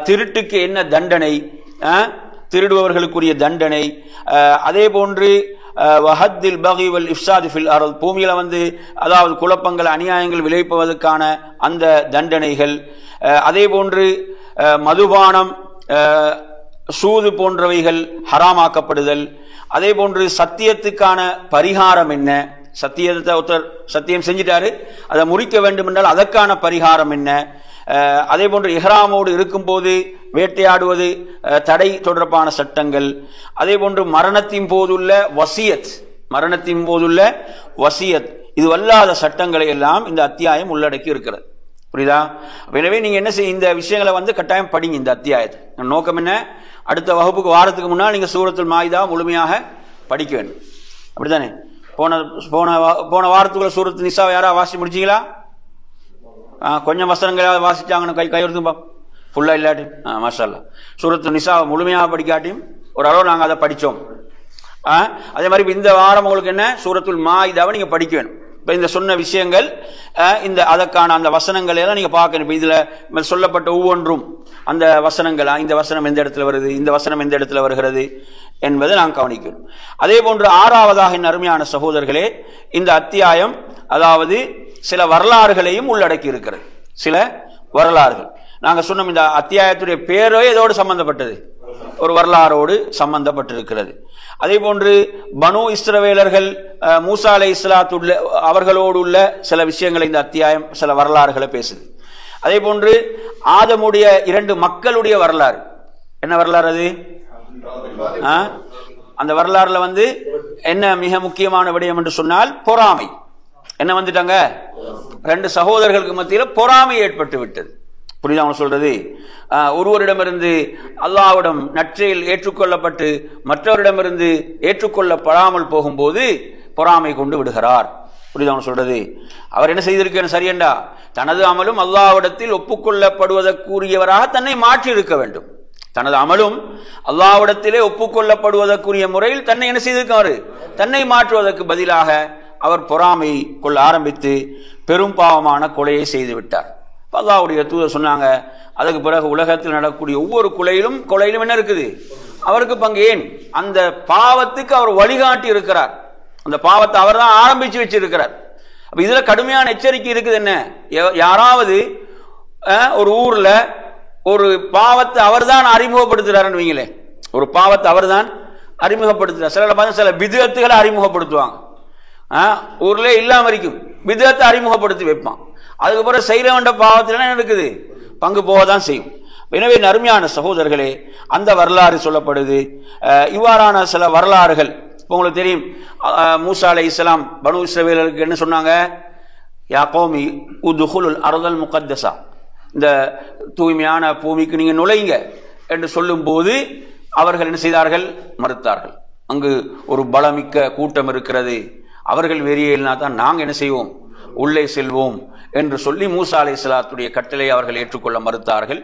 திருட்டுக்கு என்ன தண்டனை, திருடுபவர்களுக்குரிய தண்டனை, அதே போன்று வஹத்தில் பகி வல் இஃப்சாது ஃபில் அர்த் பூமியில அதாவது குழப்பங்கள் அநியாயங்கள் விளைவிப்பதற்கான அந்த தண்டனைகள், அதே போன்று மதுபானம் சூது போன்றவைகள் ஹராமாக்கப்படுதல், அதே போன்று சத்தியத்துக்கான பரிகாரம் என்ன, சத்தியத்தை ஒருத்தர் சத்தியம் செஞ்சிட்டாரு அதை முறிக்க வேண்டும் என்றால் அதற்கான பரிகாரம் என்ன, அதே போன்று இஹ்ராமோடு இருக்கும் போது வேட்டையாடுவது தடை தொடர்பான சட்டங்கள், அதே போன்று மரணத்தின் போதுள்ள வசியத், மரணத்தின் போதுள்ள வசியத் இது வல்லாத சட்டங்களை எல்லாம் இந்த அத்தியாயம் உள்ளடக்கி இருக்கிறது. புரியுதா? எனவே நீங்க என்ன செய்ய இந்த விஷயங்களை கட்டாயம் படிங்க. இந்த அத்தியாயத்தை நோக்கம் என்ன, அடுத்த வகுப்புக்கு வாரத்துக்கு முன்னால் நீங்க சூரத்துல் மாயிதா முழுமையாக படிக்க வேண்டும். அப்படித்தானே? போன வாரத்துக்குள்ள சூரத்து நிசாவை யாரா வாசி முடிச்சீங்களா? கொஞ்சம் வசனங்களாவது வாசிச்சாங்கன்னு கையெழுத்துப்பா ஃபுல்லா இல்லாட்டி மாஷா அல்லாஹ். சூரத்து நிசாவை முழுமையாக படிக்காட்டியும் ஓரளவு நாங்கள் அதை படித்தோம். அதே மாதிரி இந்த வாரம் உங்களுக்கு என்ன சூரத்துல் மாயிதாவை நீங்க படிக்க வேணும். இப்ப இந்த சொன்ன விஷயங்கள் அதற்கான அந்த வசனங்களை எல்லாம் நீங்க பார்க்கணும். இப்ப இதுல சொல்லப்பட்ட ஒவ்வொன்றும் அந்த வசனங்களா, இந்த வசனம் எந்த இடத்துல வருது, இந்த வசனம் எந்த இடத்துல வருகிறது என்பதை நாம் கவனிக்கணும். அதே போன்று ஆறாவதாக என் அருமையான சகோதரர்களே, இந்த அத்தியாயம் அதாவது சில வரலாறுகளையும் உள்ளடக்கி இருக்கிறது. சில வரலாறுகள் நாங்க சொன்னோம். இந்த அத்தியாயத்துடைய பேரோ இதோடு சம்பந்தப்பட்டது, ஒரு வரலாறோடு சம்பந்தப்பட்டிருக்கிறது. அதே போன்று பனு இஸ்ரவேலர்கள் மூசா அலைஹிஸ்ஸலாத்து அவர்களோடு உள்ள சில விஷயங்களை இந்த அத்தியாயம் சில வரலாறுகளை பேசுது. அதே போன்று ஆதமுடைய 2 மக்களுடைய வரலாறு. என்ன வரலாறு அது? அந்த வரலாறுல என்ன மிக முக்கியமான விடயம் என்று சொன்னால் பொறாமை. என்ன வந்துட்டாங்க, 2 சகோதரர்களுக்கு மத்தியில பொறாமை ஏற்பட்டு விட்டது. புரியுதா அவங்க சொல்றது? ஒருவரிடமிருந்து அல்லாஹ்விடம் நற்செயல் ஏற்றுக்கொள்ளப்பட்டு மற்றவரிடமிருந்து ஏற்றுக்கொள்ளப்படாமல் போகும்போது பொறாமை கொண்டு விடுகிறார். புரியுதா அவங்க சொல்றது? அவர் என்ன செய்திருக்க சரியண்டா, தனது அமலும் அல்லாஹ்விடத்தில் ஒப்புக்கொள்ளப்படுவதற்குரியவராக தன்னை மாற்றி இருக்க வேண்டும். தனது அமலும் அல்லாஹ்விடத்திலே ஒப்புக்கொள்ளப்படுவதற்குரிய முறையில் தன்னை என்ன செய்திருக்காரு, தன்னை மாற்றுவதற்கு பதிலாக அவர் பொறாமை கொள்ள ஆரம்பித்து பெரும் பாவமான கொலையை செய்து விட்டார். அல்லாஹ்வுடைய தூதர் சொன்னாங்க, அதுக்கு பிறகு உலகத்தில் நடக்கக்கூடிய ஒவ்வொரு கொலையிலும் என்ன இருக்குது, அவருக்கு பங்கு. ஏன்? அந்த பாவத்துக்கு அவர் வழிகாட்டி இருக்கிறார். அந்த பாவத்தை அவர் தான் ஆரம்பிச்சு வச்சிருக்கிறார். அப்ப இதுல கடுமையான எச்சரிக்கை இருக்குது. என்ன, யாராவது ஒரு ஊர்ல ஒரு பாவத்தை அவர் தான் அறிமுகப்படுத்துறாருன்னு வைங்களே, ஒரு பாவத்தை அவர் தான் அறிமுகப்படுத்துறார். சில பிதுஅத்துகளை அறிமுகப்படுத்துவாங்க. ஊர்ல இல்லாம இருக்கும் பிதுஅத்தை அறிமுகப்படுத்தி வைப்பான். அதுக்கப்புறம் செய்ய வேண்ட பாவத்தில் என்ன இருக்குது, பங்கு போகதான் செய்யும். எனவே அருமையான சகோதரர்களே, அந்த வரலாறு சொல்லப்படுது. இவ்வாறான சில வரலாறுகள் உங்களுக்கு தெரியும். மூசா அலைஹிஸ்ஸலாம் பனு இஸ்ரவேலருக்கு என்ன சொன்னாங்க, யா கௌமி உதுகுலுல் அர்தல் முகத்தஸா, இந்த தூய்மையான பூமிக்கு நீங்க நுழைங்க என்று சொல்லும் போது அவர்கள் என்ன செய்தார்கள், மறுத்தார்கள். அங்கு ஒரு பலமிக்க கூட்டம் இருக்கிறது, அவர்கள் வெளியேறினா தான் நாங்க என்ன செய்வோம், உள்ளே செல்வோம் என்று சொல்லி மூசா அலைஹிஸ்ஸலாத்துடைய கட்டளை அவர்கள் ஏற்றுக்கொள்ள மறுத்தார்கள்.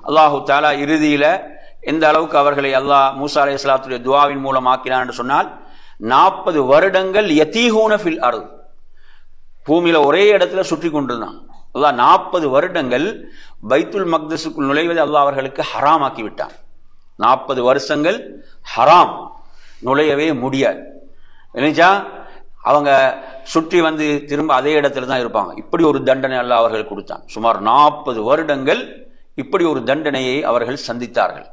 அல்லாஹு தஆலா இறுதியில எந்த அளவுக்கு அவர்களை அல்லாஹ் மூசா அலைஹிஸ்ஸலாத்துடைய துஆவின் மூலம் ஆக்கினான் என்று சொன்னால் 40 வருடங்கள் யதீஹூன ஃபில் அர்த், பூமியில ஒரே இடத்துல சுற்றி கொண்டிருந்தான். அல்லாஹ் 40 வருடங்கள் பைத்துல் மக்தஸுக்குள் நுழைவதை அல்லாஹ் அவர்களுக்கு ஹராம் ஆக்கி விட்டான். 40 வருஷங்கள் ஹராம், நுழையவே முடியாது. இல்லையா? அவங்க சுற்றி வந்து திரும்ப அதே இடத்துல தான் இருப்பாங்க. இப்படி ஒரு தண்டனை அல்லாஹ் அவர்கள் கொடுத்தான். சுமார் 40 வருடங்கள் இப்படி ஒரு தண்டனையை அவர்கள் சந்தித்தார்கள்.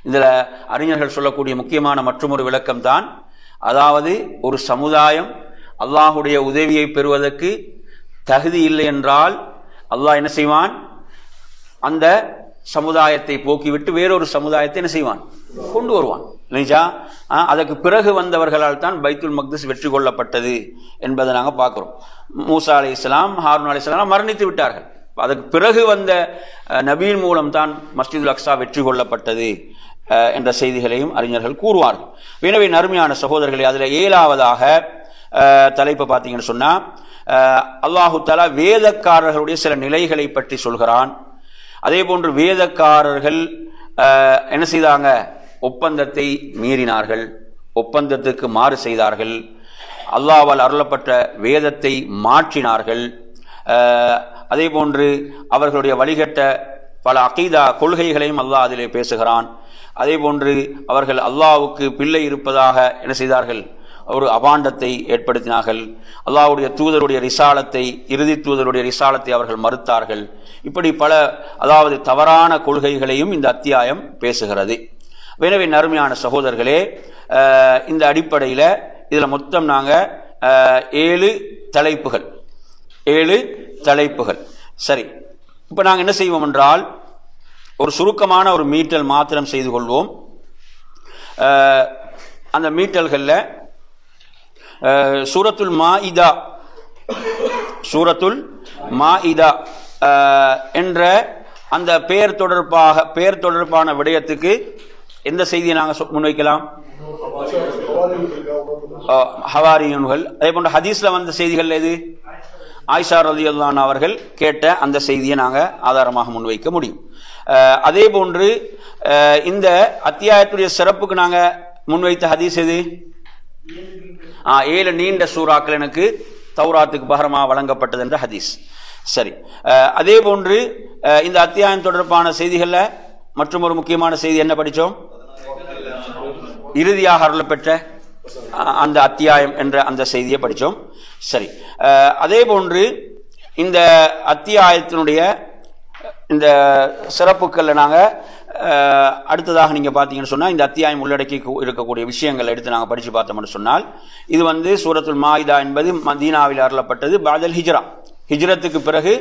இதில் அறிஞர்கள் சொல்லக்கூடிய முக்கியமான மற்றொரு விளக்கம் தான், அதாவது ஒரு சமுதாயம் அல்லாஹுடைய உதவியை பெறுவதற்கு தகுதி இல்லை என்றால் அல்லாஹ் என்ன செய்வான், அந்த சமுதாயத்தை போக்கிவிட்டு வேறொரு சமுதாயத்தை என்ன செய்வான், கொண்டு வருவான். இல்லையா? அதற்கு பிறகு வந்தவர்களால் தான் பைத்துல் மக்திஸ் வெற்றி கொள்ளப்பட்டது என்பதை நாங்கள் பார்க்கிறோம். மூசா அலைஹிஸ்ஸலாம், ஹாரூன் அலைஹிஸ்ஸலாம் மரணித்து விட்டார்கள். அதற்கு பிறகு வந்த நபியின் மூலம் தான் மஸ்ஜிதுல் அக்ஸா வெற்றி கொள்ளப்பட்டது என்ற செய்திகளையும் அறிஞர்கள் கூறுவார்கள். எனவே அருமையான சகோதரர்களே, அதில் 7ஆவதாக தலைப்பு பார்த்தீங்கன்னு சொன்னா, அல்லாஹு தஆலா வேதக்காரர்களுடைய சில நிலைகளை பற்றி சொல்கிறான். அதே போன்று வேதக்காரர்கள் என்ன செய்தாங்க, ஒப்பந்தத்தை மீறினார்கள், ஒப்பந்தத்துக்கு மாறு செய்தார்கள், அல்லாஹ்வால் அருளப்பட்ட வேதத்தை மாற்றினார்கள். அதே போன்று அவர்களுடைய வழிகட்ட பல அகீதா கொள்கைகளையும் அல்லாஹ் அதிலே பேசுகிறான். அதே போன்று அவர்கள் அல்லாஹ்வுக்கு பிள்ளை இருப்பதாக என்ன செய்தார்கள், ஒரு அபாண்டத்தை ஏற்படுத்தினார்கள். அல்லாஹ்வுடைய தூதருடைய ரிசாலத்தை, இறுதி தூதருடைய ரிசாலத்தை அவர்கள் மறுத்தார்கள். இப்படி பல, அதாவது தவறான கொள்கைகளையும் இந்த அத்தியாயம் பேசுகிறது. எனவே அருமையான சகோதரர்களே, இந்த அடிப்படையில் இதில் மொத்தம் நாங்கள் 7 தலைப்புகள். சரி, இப்போ நாங்கள் என்ன செய்வோம் என்றால், ஒரு சுருக்கமான ஒரு மீட்டல் மாத்திரம் செய்து கொள்வோம். அந்த மீட்டல்களில் சூரத்துல் மாஇதா என்ற அந்த பெயர் தொடர்பான விடயத்துக்கு எந்த செய்தியை நாங்கள் முன்வைக்கலாம்? ஹவாரியூன்கள். அதே போன்ற ஹதீஸ்ல வந்த செய்திகள் எது? ஆயிஷா ரலியல்லாஹு அன்ஹா அவர்கள் கேட்ட அந்த செய்தியை நாங்கள் ஆதாரமாக முன்வைக்க முடியும். அதே போன்று இந்த அத்தியாயத்துடைய சிறப்புக்கு நாங்கள் முன்வைத்த ஹதீஸ் எது? 7 நீண்ட சூறாக்கள் எனக்கு தௌராத்துக்கு பகரமாக வழங்கப்பட்டது என்ற ஹதீஸ். சரி, அதே போன்று இந்த அத்தியாயம் தொடர்பான செய்திகளில் மற்றும் ஒரு முக்கியமான செய்தி என்ன படித்தோம்? இறுதியாக அருளப்பெற்ற அந்த அத்தியாயம் என்ற அந்த செய்தியை படித்தோம். சரி, அதே போன்று இந்த அத்தியாயத்தினுடைய இந்த சிறப்புக்களில் நாங்கள் அடுத்ததாக நீங்கள் பார்த்தீங்கன்னு சொன்னால், இந்த அத்தியாயம் உள்ளடக்கி இருக்கக்கூடிய விஷயங்கள் எடுத்து நாங்கள் படித்து பார்த்தோம்னு சொன்னால், இது வந்து சூரத்துல் மாஇதா என்பது மதீனாவில் அருளப்பட்டது, பாதல் ஹிஜ்ரா, ஹிஜ்ரத்துக்கு பிறகு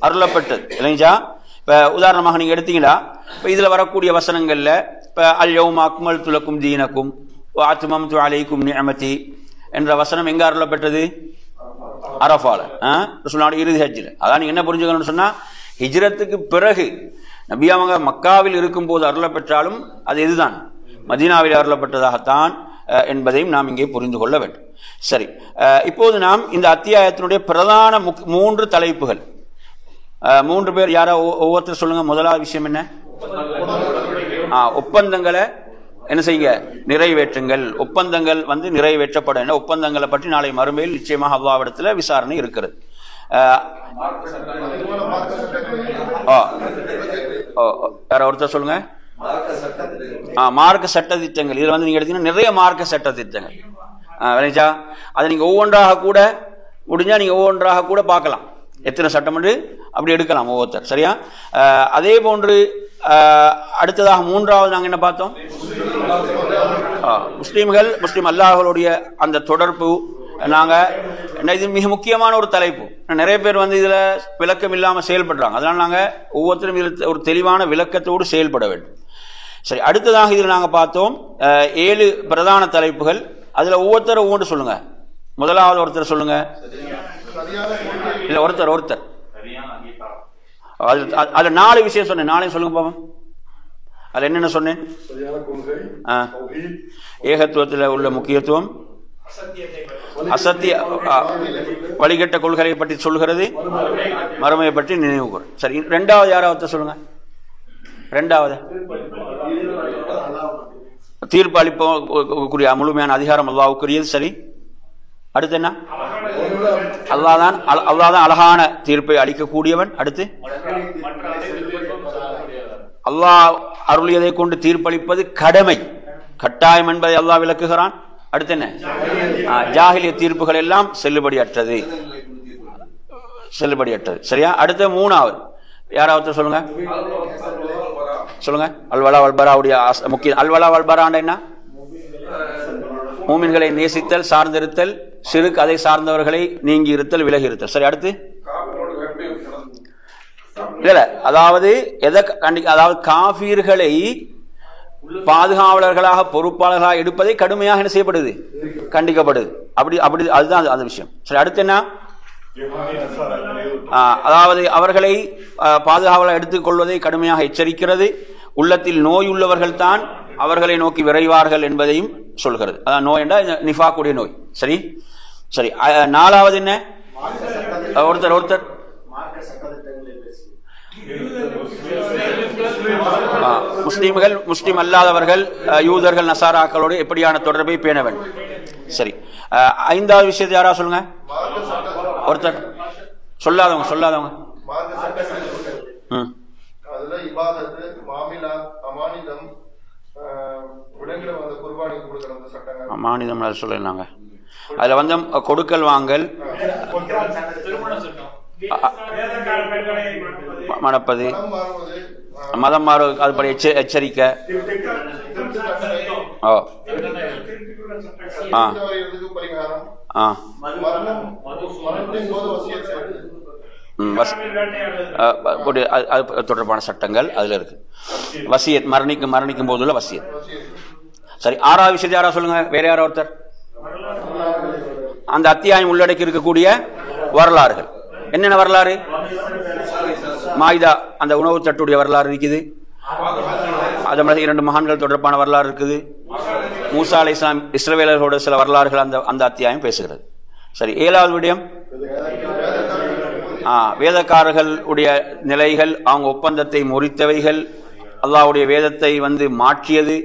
அருளப்பட்டது. இல்லைங்களா? இப்போ உதாரணமாக நீங்கள் எடுத்தீங்களா, இப்போ இதில் வரக்கூடிய வசனங்களில் இப்போ அல் யௌம அக்மல்து லக்கும் தீனக்கும் வ அத்மம்து அலைக்கும் நிஅமதி என்ற வசனம் எங்கே அருளப்பட்டது? அரஃபால, ரசூலுல்லாஹி இறுதி ஹஜ்ஜில். அதான் நீங்கள் என்ன புரிஞ்சுக்கணும்னு சொன்னால், ஹிஜ்ரத்துக்கு பிறகு நபி அவங்க மக்காவில் இருக்கும்போது அருள பெற்றாலும் அது எதுதான்? மதீனாவில் அருளப்பட்டதாகத்தான் என்பதையும் நாம் இங்கே புரிந்து கொள்ள வேண்டும். சரி, இப்போது நாம் இந்த அத்தியாயத்தினுடைய பிரதான 3 தலைப்புகள், 3 பேர் யாரா ஒவ்வொருத்தர் சொல்லுங்க. முதலாவது விஷயம் என்ன? ஒப்பந்தங்களை என்ன செய்யுங்க, நிறைவேற்றுங்கள். ஒப்பந்தங்கள் வந்து நிறைவேற்றப்பட வேண்டும். ஒப்பந்தங்களை பற்றி நாளை மறுமையில் நிச்சயமாக அல்லாஹ்விடத்தில் விசாரணை இருக்கிறது. வேற ஒருத்தர் சொல்லுங்க. மார்க்க சட்ட திட்டங்கள். இதுல வந்து நீங்க எடுத்தீங்கன்னா நிறைய மார்க்க சட்ட திட்டங்கள். அதை நீங்க ஒவ்வொன்றாக கூட முடிஞ்சா நீங்க ஒவ்வொன்றாக கூட பார்க்கலாம். எத்தனை சட்டம் என்று அப்படி எடுக்கலாம் ஒவ்வொருத்தர். சரியா? அதே போன்று அடுத்ததாக 3வது நாங்க என்ன பார்த்தோம்? முஸ்லிம் அல்லாஹ்களுடைய அந்த தொடர்பு. நாங்க இது மிக முக்கியமான ஒரு தலைப்பு. நிறைய பேர் வந்து இதுல விளக்கம் இல்லாம செயல்படுறாங்க. அதனால நாங்க ஒவ்வொருத்தரும் இதில் ஒரு தெளிவான விளக்கத்தோடு செயல்பட வேண்டும். சரி, அடுத்ததாக இதில் நாங்க பார்த்தோம் 7 பிரதான தலைப்புகள். அதுல ஒவ்வொருத்தரும் ஒவ்வொன்று சொல்லுங்க. முதலாவது ஒருத்தர் சொல்லுங்க. இல்ல ஒருத்தர் அதுல 4 விஷயம் சொன்னேன். 4 சொல்லுங்க பாப்போம். அதுல என்னென்ன சொன்னேன்? ஏகத்துவத்தில் உள்ள முக்கியத்துவம், அசத்திய வழிகட்ட கொள்கையை பற்றி சொல்கிறது, மறுமையை பற்றி நினைவு கூறும். சரி, 2வது யாராவது சொல்லுங்க. 2வது தீர்ப்பு அளிப்பக்கூடிய முழுமையான அதிகாரம் அல்லாஹ்வுக்குரியது. சரி, அடுத்து என்ன? அல்லாஹ்தான் அழகான தீர்ப்பை அளிக்கக்கூடியவன். அடுத்து அல்லாஹ் அருளியதை கொண்டு தீர்ப்பளிப்பது கடமை, கட்டாயம் என்பதை அல்லாஹ் விளக்குகிறான். அடுத்து என்ன? ஜாஹிலிய தீர்ப்புகள் எல்லாம் செல்லுபடியற்றது. சரியா? அடுத்த மூணாவது யாராவது சொல்லுங்க. அல்வலா வல்பராவுடைய முக்கிய அல்வலா வல்பராண்ட என்ன? மூமின்களை நேசித்தல், சார்ந்திருத்தல், ஷிர்க் அதை சார்ந்தவர்களை நீங்கி இருத்தல், விலகி இருத்தல். சரி, அடுத்து இல்ல அதாவது அதாவது காஃபிர்களை பாதுகாவலர்களாக பொறுப்பாளர்களாக எடுப்பதை கடுமையாக என்ன செய்யப்படுது? கண்டிக்கப்படுது. அப்படி அதுதான் அந்த விஷயம். சரி, அடுத்து என்ன? அதாவது அவர்களை பாதுகாவலர் எடுத்துக் கொள்வதை கடுமையாக எச்சரிக்கிறது. உள்ளத்தில் நோய் உள்ளவர்கள் தான் அவர்களை நோக்கி விரைவார்கள் என்பதையும் சொல்கிறது. அதான் நோய் என்றால் நிஃபாக்குடைய நோய். சரி சரி. நாலாவது என்ன? ஒருத்தர் முஸ்லிம்கள் முஸ்லிம் அல்லாதவர்கள் யூதர்கள் நசாராக்களோடு எப்படியான தொடர்பை பேண வேண்டும். சரி, ஐந்தாவது விஷயத்தை யாரா சொல்லுங்க. ஒருத்தர் சொல்லாதவங்க மாநிலம் சொல்லலாங்க. அதுல வந்து கொடுக்கல் வாங்கல், மணப்பது, மதம் மாறு, அதுபடி எச்சரிக்கை, தொடர்பான சட்டங்கள் அதுல இருக்கு. வசியத், மரணிக்கும் போதுள்ள வசியத். சரி, ஆறாவது விஷயத்தை யாரா சொல்லுங்க. வேற யாரோ ஒருத்தர். அந்த அத்தியாயம் உள்ளடக்கி இருக்கக்கூடிய வரலாறுகள் என்னென்ன வரலாறு? மாயிதா அந்த உணவு தட்டுடைய வரலாறு இருக்குது. அது மாதிரி 2 மகான்கள் தொடர்பான வரலாறு இருக்குது. மூசா அலைஹிஸ்ஸலாம் இஸ்ரவேலர்களோட சில வரலாறுகள் அந்த அத்தியாயம் பேசுகிறது. சரி, 7வது விடயம் வேதக்காரர்களுடைய நிலைகள், அவங்க ஒப்பந்தத்தை முறித்தவைகள், அல்லாஹ்வுடைய வேதத்தை வந்து மாற்றியது,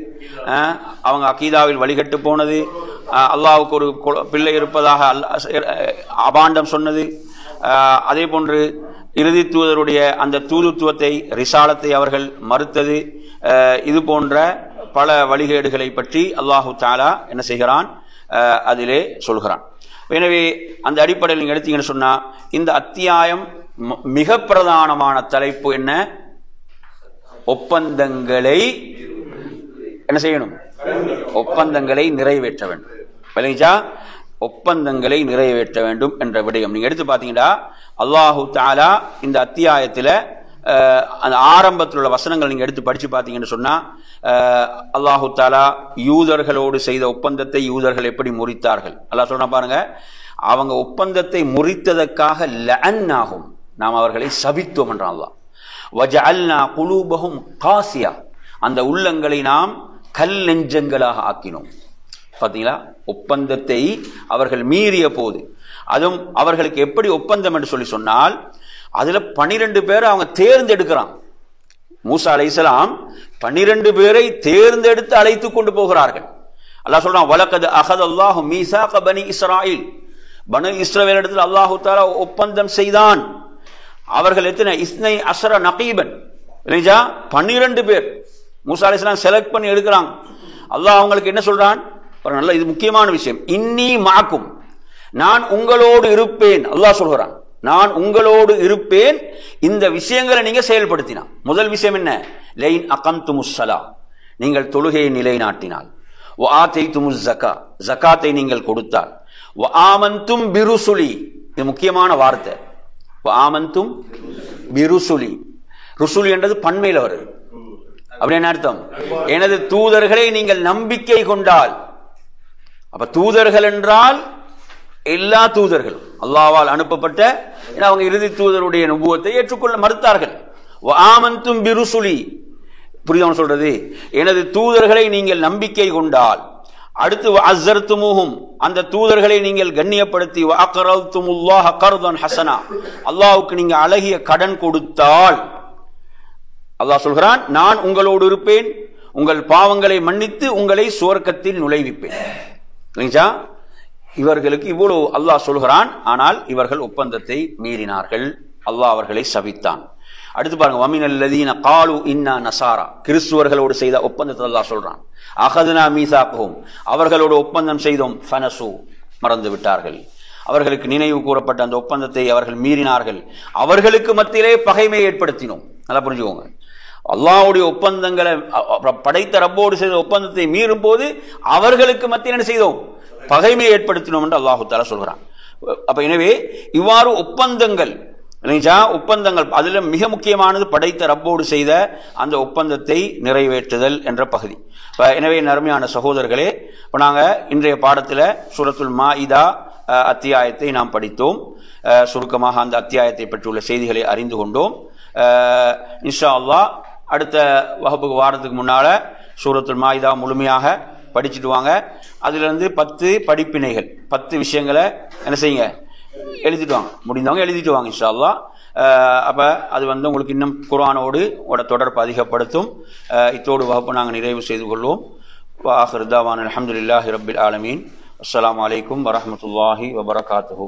அவங்க அகீதாவில் வழிகட்டு போனது, அல்லாஹ்வுக்கு ஒரு பிள்ளை இருப்பதாக அபாண்டம் சொன்னது, அதே போன்று இறுதி தூதருடைய அந்த தூதுத்துவத்தை ரிசாலத்தை அவர்கள் மறுத்தது, இது போன்ற பல வழிகேடுகளை பற்றி அல்லாஹு தஆலா என்ன செய்கிறான்? அதிலே சொல்கிறான். எனவே அந்த அடிப்படையில் நீங்க எடுத்தீங்கன்னு சொன்னா இந்த அத்தியாயம் மிக பிரதானமான தலைப்பு என்ன? ஒப்பந்தங்களை என்ன செய்யணும்? ஒப்பந்தங்களை நிறைவேற்ற வேண்டும். விளங்கிச்சா? ஒப்பந்தங்களை நிறைவேற்ற வேண்டும் என்ற விடயம் நீங்க எடுத்து பாத்தீங்கன்னா அல்லாஹு தஆலா இந்த அத்தியாயத்துல அந்த ஆரம்பத்தில் உள்ள வசனங்கள் நீங்க எடுத்து படிச்சு பாத்தீங்கன்னு சொன்னா அல்லாஹு தஆலா யூதர்களோடு செய்த ஒப்பந்தத்தை யூதர்கள் எப்படி முறித்தார்கள் அல்லாஹ் சொல்றா பாருங்க. அவங்க ஒப்பந்தத்தை முறித்ததற்காக லஅன்னாஹும், நாம் அவர்களை சபித்தோம் என்றான் அல்லாஹ். வஜஅல்னா குலூபஹும் காசியா, அந்த உள்ளங்களை நாம் கல் நெஞ்சங்களாக ஆக்கினோம். பாத்தீங்களா? ஒப்பந்தத்தை அவர்கள் மீறிய போது, அதுவும் அவர்களுக்கு எப்படி ஒப்பந்தம் என்று சொல்லி சொன்னால் அதுல 12 பேரை அவங்க தேர்ந்தெடுக்கிறான். மூசா அலைஹிஸ்ஸலாம் 12 பேரை தேர்ந்தெடுத்து அழைத்து கொண்டு போகிறார்கள். அல்லாஹ் சொல்றான், வலகத் அஹதல்லாஹு மீசாக பனி இஸ்ராயில், பனி இஸ்ரவேலிடத்தில் அல்லாஹு தஆலா ஒப்பந்தம் செய்தான். அவர்கள் எத்தனை? 12 நகீபன். 12 பேர் மூசா அலைஹிஸ்ஸலாம் செலக்ட் பண்ணி எடுக்கிறாங்க. அல்லாஹ் அவங்களுக்கு என்ன சொல்றான்? நல்ல, இது முக்கியமான விஷயம். இன்னி மாக்கும், நான் உங்களோடு இருப்பேன். அல்லாஹ் சொல்கிறான், நான் உங்களோடு இருப்பேன். இந்த விஷயங்களை நீங்க செயல்படுத்தினா. முதல் விஷயம் என்ன? லைன் அகம்துமுஸ் ஸலா, நீங்கள் தொழுகையை நிலைநாட்டினால், வ ஆதைதுமுஸ் ஸகா, ஸகாத்தை நீங்கள் கொடுத்தால், வ ஆமன்தும் பிருசுலி, இது முக்கியமான வார்த்தை. வ ஆமன்தும் பிருசுலி, ருசுலி என்றது பன்மையில வருது. அப்படி என்ன அர்த்தம்? எனது தூதர்களை நீங்கள் நம்பிக்கை கொண்டால். அப்ப தூதர்கள் என்றால் எல்லா தூதர்களும் அல்லாஹ்வால் அனுப்பப்பட்ட, அவங்க இறுதி தூதருடைய நுபுவத்தை ஏற்றுக்கொள்ள மறுத்தார்கள். ஆமன்தும் பிருசுலி, புரியுதா சொல்றது? எனது தூதர்களை நீங்கள் நம்பிக்கை கொண்டால். அடுத்து அஸ்ஸர்துமுஹும், அந்த தூதர்களை நீங்கள் கண்ணியப்படுத்தி, வஅக்ரல்துமுல்லாஹ கர்தன் ஹஸனா, அல்லாஹ்வுக்கு நீங்க அழகிய கடன் கொடுத்தால், அல்லாஹ் சொல்கிறான், நான் உங்களோடு இருப்பேன், உங்கள் பாவங்களை மன்னித்து உங்களை சுவர்க்கத்தில் நுழைவிப்பேன். இல்லைங்களா? இவர்களுக்கு இவ்வளவு அல்லாஹ் சொல்கிறான். ஆனால் இவர்கள் ஒப்பந்தத்தை மீறினார்கள். அல்லாஹ் அவர்களை சபித்தான். அடுத்து பாருங்க, வமினல் லதீன காலு இன்னா நசாரா, கிறிஸ்துவர்களோடு செய்த ஒப்பந்தத்தை அல்லாஹ் சொல்றான். அகதுனா மீசாக்ஹும், அவர்களோடு ஒப்பந்தம் செய்தோம். ஃபனசு, மறந்து விட்டார்கள். அவர்களுக்கு நினைவு கூறப்பட்ட அந்த ஒப்பந்தத்தை அவர்கள் மீறினார்கள். அவர்களுக்கு மத்தியிலே பகைமை ஏற்படுத்தினோம். நல்லா புரிஞ்சுக்கோங்க, அல்லாஹ்வுடைய ஒப்பந்தங்களை படைத்த ரப்போடு செய்த ஒப்பந்தத்தை மீறும் போது அவர்களுக்கு மத்தியில் என்ன செய்தோம்? பகைமை ஏற்படுத்தினோம் என்று அல்லாஹு தஆலா சொல்கிறான். அப்ப எனவே இவ்வாறு ஒப்பந்தங்கள் அதுல மிக முக்கியமானது படைத்த ரப்போடு செய்த அந்த ஒப்பந்தத்தை நிறைவேற்றுதல் என்ற பகுதி. எனவே அருமையான சகோதரர்களே, இப்போ நாங்கள் இன்றைய பாடத்தில் சூரத்துல் மாஇதா அத்தியாயத்தை நாம் படித்தோம். சுருக்கமாக அந்த அத்தியாயத்தை பற்றியுள்ள செய்திகளை அறிந்து கொண்டோம். இன்ஷா அல்லாஹ் அடுத்த வகுப்புக்கு வாரத்துக்கு முன்னால சூரத்துல் மாஇதா முழுமையாக படிச்சுட்டு வாங்க. அதிலிருந்து 10 படிப்பினைகள், 10 விஷயங்களை என்ன செய்யுங்க, எழுதிட்டு வாங்க. முடிந்தவங்க எழுதிட்டு வாங்க இன்ஷா அல்லாஹ். அப்போ அது உங்களுக்கு இன்னும் குர்ஆனோடு தொடர்பு அதிகப்படுத்தும். இத்தோடு வகுப்பு நாங்கள் நிறைவு செய்து கொள்வோம். வாஹிரு தாவானா அல்ஹம்துலில்லாஹி ரப்பில் ஆலமீன். அஸ்ஸலாமு அலைக்கும் வரஹ்மத்துல்லாஹி வபரகாத்துஹு.